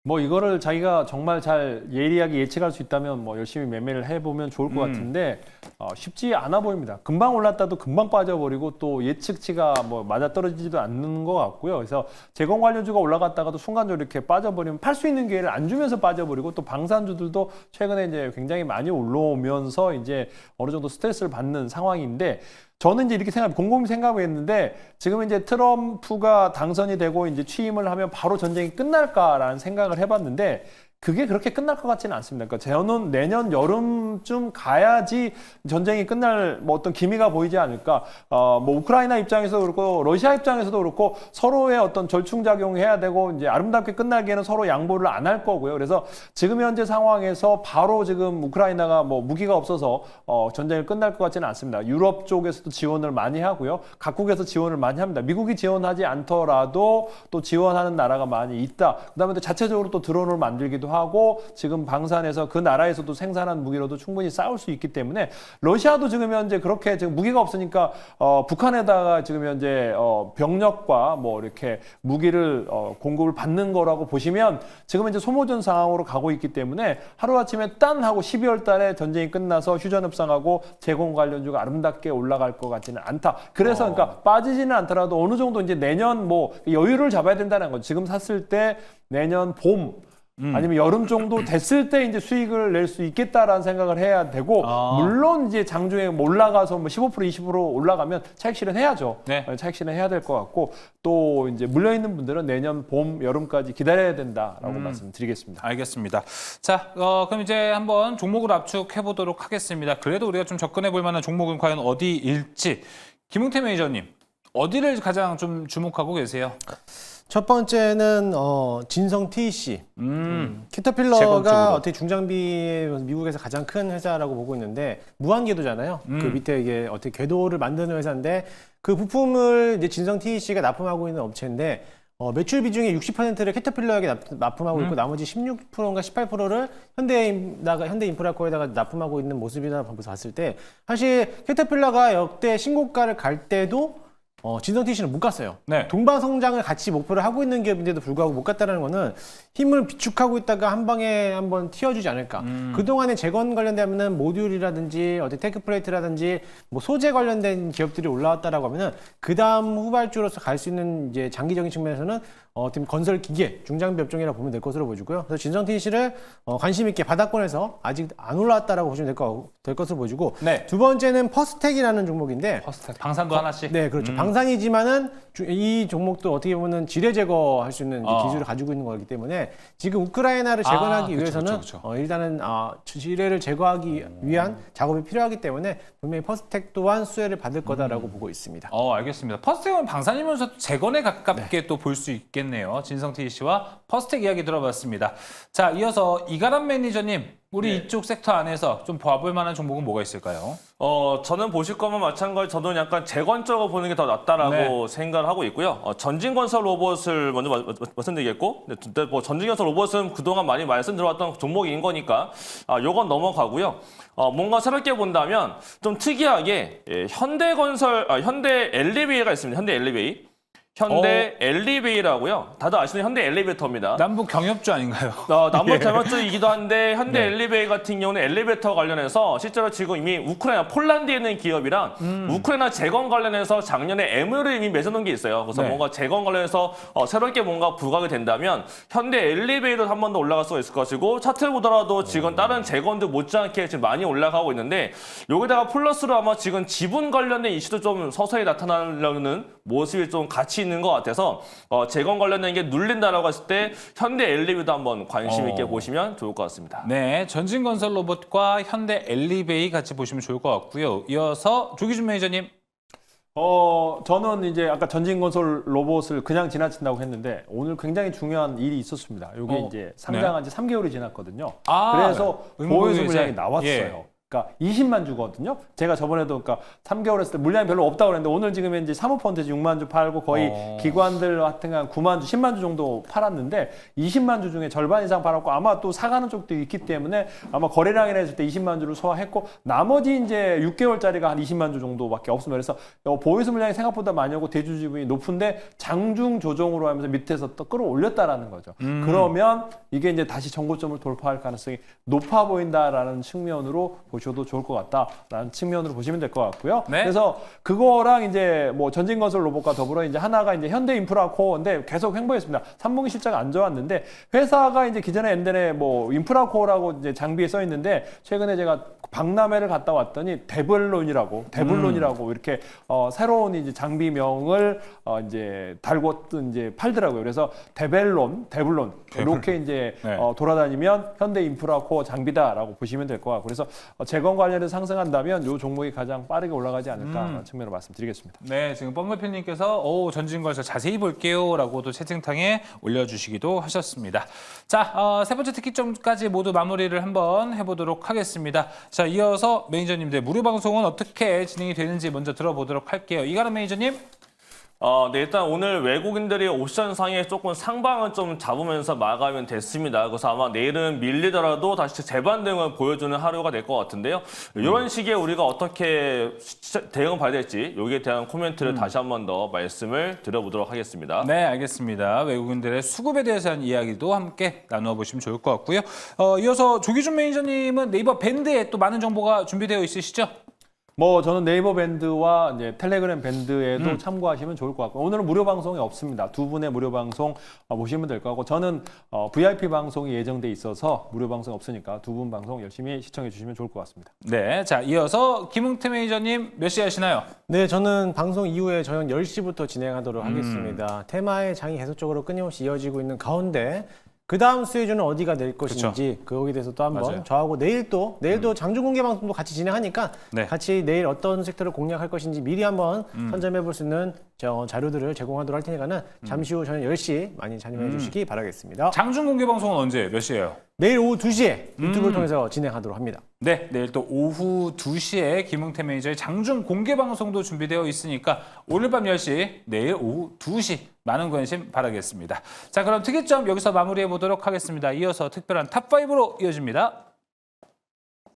뭐 이거를 자기가 정말 잘 예리하게 예측할 수 있다면 뭐 열심히 매매를 해보면 좋을 것 같은데 쉽지 않아 보입니다. 금방 올랐다도 금방 빠져버리고 또 예측치가 뭐 맞아떨어지지도 않는 것 같고요. 그래서 재건 관련주가 올라갔다가도 순간적으로 이렇게 빠져버리면 팔 수 있는 기회를 안 주면서 빠져버리고 또 방산주들도 최근에 이제 굉장히 많이 올라오면서 이제 어느 정도 스트레스를 받는 상황인데 저는 이제 이렇게 곰곰이 생각했는데 지금 이제 트럼프가 당선이 되고 이제 취임을 하면 바로 전쟁이 끝날까라는 생각을 해봤는데 그게 그렇게 끝날 것 같지는 않습니다. 그러니까 저는 내년 여름쯤 가야지 전쟁이 끝날 뭐 어떤 기미가 보이지 않을까. 뭐 우크라이나 입장에서도 그렇고 러시아 입장에서도 그렇고 서로의 어떤 절충작용을 해야 되고 이제 아름답게 끝나기에는 서로 양보를 안 할 거고요. 그래서 지금 현재 상황에서 바로 지금 우크라이나가 뭐 무기가 없어서 전쟁이 끝날 것 같지는 않습니다. 유럽 쪽에서도 지원을 많이 하고요. 각국에서 지원을 많이 합니다. 미국이 지원하지 않더라도 또 지원하는 나라가 많이 있다. 그다음에 또 자체적으로 또 드론을 만들기도 하고 지금 방산에서 그 나라에서도 생산한 무기로도 충분히 싸울 수 있기 때문에 러시아도 지금 현재 그렇게 지금 무기가 없으니까 북한에다가 지금 현재 병력과 뭐 이렇게 무기를 공급을 받는 거라고 보시면 지금 현재 소모전 상황으로 가고 있기 때문에 하루아침에 딴 하고 12월 달에 전쟁이 끝나서 휴전 협상하고 재건 관련주가 아름답게 올라갈 것 같지는 않다. 그래서 그러니까 빠지지는 않더라도 어느 정도 이제 내년 뭐 여유를 잡아야 된다는 거죠. 지금 샀을 때 내년 봄 아니면 여름 정도 됐을 때 이제 수익을 낼 수 있겠다라는 생각을 해야 되고 물론 이제 장중에 올라가서 뭐 15% 20% 올라가면 차익 실현해야죠. 네. 차익 실현해야 될 것 같고 또 이제 물려 있는 분들은 내년 봄 여름까지 기다려야 된다라고 말씀드리겠습니다. 알겠습니다. 자, 그럼 이제 한번 종목을 압축해 보도록 하겠습니다. 그래도 우리가 좀 접근해 볼 만한 종목은 과연 어디일지 김웅태 매니저님 어디를 가장 좀 주목하고 계세요? 첫 번째는 진성 TEC. 재건 캐터필러가 쪽으로. 어떻게 중장비 미국에서 가장 큰 회사라고 보고 있는데 무한 궤도잖아요. 그 밑에 이게 어떻게 궤도를 만드는 회사인데 그 부품을 이제 진성 TEC가 납품하고 있는 업체인데 매출 비중의 60%를 캐터필러에게 납품하고 있고 나머지 16%인가 18%를 현대인프라코에다가 납품하고 있는 모습이나 봤을 때 사실 캐터필러가 역대 신고가를 갈 때도 진성 TEC는 못 갔어요. 네. 동반 성장을 같이 목표를 하고 있는 기업인데도 불구하고 못 갔다는 거는 힘을 비축하고 있다가 한 방에 한번 튀어주지 않을까. 그동안에 재건 관련되면은 모듈이라든지 어디 테크플레이트라든지 뭐 소재 관련된 기업들이 올라왔다라고 하면은 그 다음 후발주로서 갈 수 있는 이제 장기적인 측면에서는 어떤 건설 기계, 중장비 업종이라고 보면 될 것으로 보여지고요. 그래서 진성 TEC를 관심 있게 바닥권에서 아직 안 올라왔다라고 보시면 될 것으로 보여지고 네. 두 번째는 퍼스텍이라는 종목인데 퍼스텍 방산도 하나씩. 네, 그렇죠. 방산이지만은 이 종목도 어떻게 보면 지뢰 제거할 수 있는 이제 기술을 가지고 있는 거기 때문에 지금 우크라이나를 재건하기 그쵸, 위해서는 그쵸. 일단은 지뢰를 제거하기 위한 작업이 필요하기 때문에 분명히 퍼스텍 또한 수혜를 받을 거다라고 보고 있습니다. 알겠습니다. 퍼스텍은 방산이면서 재건에 가깝게 또 볼 수 있겠네요. 되겠네요. 진성태 씨와 퍼스텍 이야기 들어봤습니다. 자, 이어서 이가람 매니저님, 우리 이쪽 섹터 안에서 좀 봐볼 만한 종목은 뭐가 있을까요? 저는 보실 거면 마찬가지 저는 약간 재건적으로 보는 게 더 낫다라고 생각을 하고 있고요. 전진건설 로봇을 먼저 말씀드리겠고, 근데 뭐 전진건설 로봇은 그동안 많이 말씀드려왔던 종목인 거니까 요건 넘어가고요. 뭔가 새롭게 본다면 좀 특이하게 현대 엘리베이가 있습니다. 현대 엘리베이. 현대 엘리베이라고요. 다들 아시는 현대 엘리베이터입니다. 남북 경협주 아닌가요? 남북 경협주이기도 한데 현대 엘리베이 같은 경우는 엘리베이터 관련해서 실제로 지금 이미 우크라이나 폴란드에 있는 기업이랑 우크라이나 재건 관련해서 작년에 MOU를 이미 맺어놓은 게 있어요. 그래서 뭔가 재건 관련해서 새롭게 뭔가 부각이 된다면 현대 엘리베이도 한 번 더 올라갈 수가 있을 것이고 차트를 보더라도 지금 다른 재건도 못지않게 지금 많이 올라가고 있는데 여기다가 플러스로 아마 지금 지분 관련된 이슈도 좀 서서히 나타나려는 모습이 좀 같이 있는 것 같아서 재건 관련된 게 눌린다라고 했을 때 현대 엘리베이도 한번 관심 있게 보시면 좋을 것 같습니다. 네, 전진건설 로봇과 현대 엘리베이 같이 보시면 좋을 것 같고요. 이어서 조기준 매니저님. 저는 이제 아까 전진건설 로봇을 그냥 지나친다고 했는데 오늘 굉장히 중요한 일이 있었습니다. 이게 이제 상장한 지 3개월이 지났거든요. 그래서 보유수 물량이 나왔어요. 그러니까 20만 주거든요. 제가 저번에도 그러니까 3개월 했을 때 물량이 별로 없다고 그랬는데 오늘 지금 이제 사모펀드 6만 주 팔고 거의 기관들 하여튼간 9만 주, 10만 주 정도 팔았는데 20만 주 중에 절반 이상 팔았고 아마 또 사가는 쪽도 있기 때문에 아마 거래량이라 했을 때 20만 주를 소화했고 나머지 이제 6개월짜리가 한 20만 주 정도밖에 없습니다. 그래서 보유수 물량이 생각보다 많이 오고 대주 지분이 높은데 장중 조정으로 하면서 밑에서 또 끌어올렸다라는 거죠. 그러면 이게 이제 다시 정고점을 돌파할 가능성이 높아 보인다라는 측면으로 보셔도 좋을 것 같다라는 측면으로 보시면 될 것 같고요. 그래서 그거랑 이제 뭐 전진건설 로봇과 더불어 이제 하나가 이제 현대인프라코어인데 계속 횡보했습니다. 3분기 실적 안 좋았는데 회사가 이제 기존에 엔덴에 뭐 인프라코어라고 이제 장비에 써 있는데 최근에 제가 박람회를 갔다 왔더니 데블론이라고 이렇게 새로운 이제 장비명을 이제 달고 이제 팔더라고요. 그래서 데블론 이렇게 이제 돌아다니면 현대인프라코어 장비다라고 보시면 될 것 같고 그래서 재건 관련해서 상승한다면 이 종목이 가장 빠르게 올라가지 않을까 측면으로 말씀드리겠습니다. 네, 지금 뻥글필님께서 전진건설 자세히 볼게요라고도 채팅창에 올려주시기도 하셨습니다. 자, 세 번째 특기점까지 모두 마무리를 한번 해보도록 하겠습니다. 자, 이어서 매니저님들 무료 방송은 어떻게 진행이 되는지 먼저 들어보도록 할게요. 이가람 매니저님. 네, 일단 오늘 외국인들이 옵션상에 조금 상방을 좀 잡으면서 마감이 됐습니다. 그래서 아마 내일은 밀리더라도 다시 재반등을 보여주는 하루가 될 것 같은데요. 이런 식의 우리가 어떻게 대응을 봐야 될지 여기에 대한 코멘트를 다시 한 번 더 말씀을 드려보도록 하겠습니다. 네, 알겠습니다. 외국인들의 수급에 대해서 한 이야기도 함께 나누어 보시면 좋을 것 같고요. 이어서 조기준 매니저님은 네이버 밴드에 또 많은 정보가 준비되어 있으시죠? 뭐 저는 네이버 밴드와 이제 텔레그램 밴드에도 참고하시면 좋을 것 같고 오늘은 무료 방송이 없습니다. 두 분의 무료 방송 보시면 될 것 같고 저는 VIP 방송이 예정돼 있어서 무료 방송 없으니까 두 분 방송 열심히 시청해 주시면 좋을 것 같습니다. 네, 자 이어서 김웅태 매니저님 몇 시에 하시나요? 네, 저는 방송 이후에 저녁 10시부터 진행하도록 하겠습니다. 테마의 장이 계속적으로 끊임없이 이어지고 있는 가운데 그 다음 수혜주는 어디가 될 것인지 거기에 대해서 또 한번 저하고 내일도 장중 공개 방송도 같이 진행하니까 같이 내일 어떤 섹터를 공략할 것인지 미리 한번 선점해 볼 수 있는 자료들을 제공하도록 할 테니까는 잠시 후 저녁 10시 많이 참여해 주시기 바라겠습니다. 장중 공개 방송은 언제 몇 시예요? 내일 오후 2시에 유튜브를 통해서 진행하도록 합니다. 네, 내일 또 오후 2시에 김웅태 매니저의 장중 공개 방송도 준비되어 있으니까 오늘 밤 10시, 내일 오후 2시 많은 관심 바라겠습니다. 자, 그럼 특이점 여기서 마무리해 보도록 하겠습니다. 이어서 특별한 탑5로 이어집니다.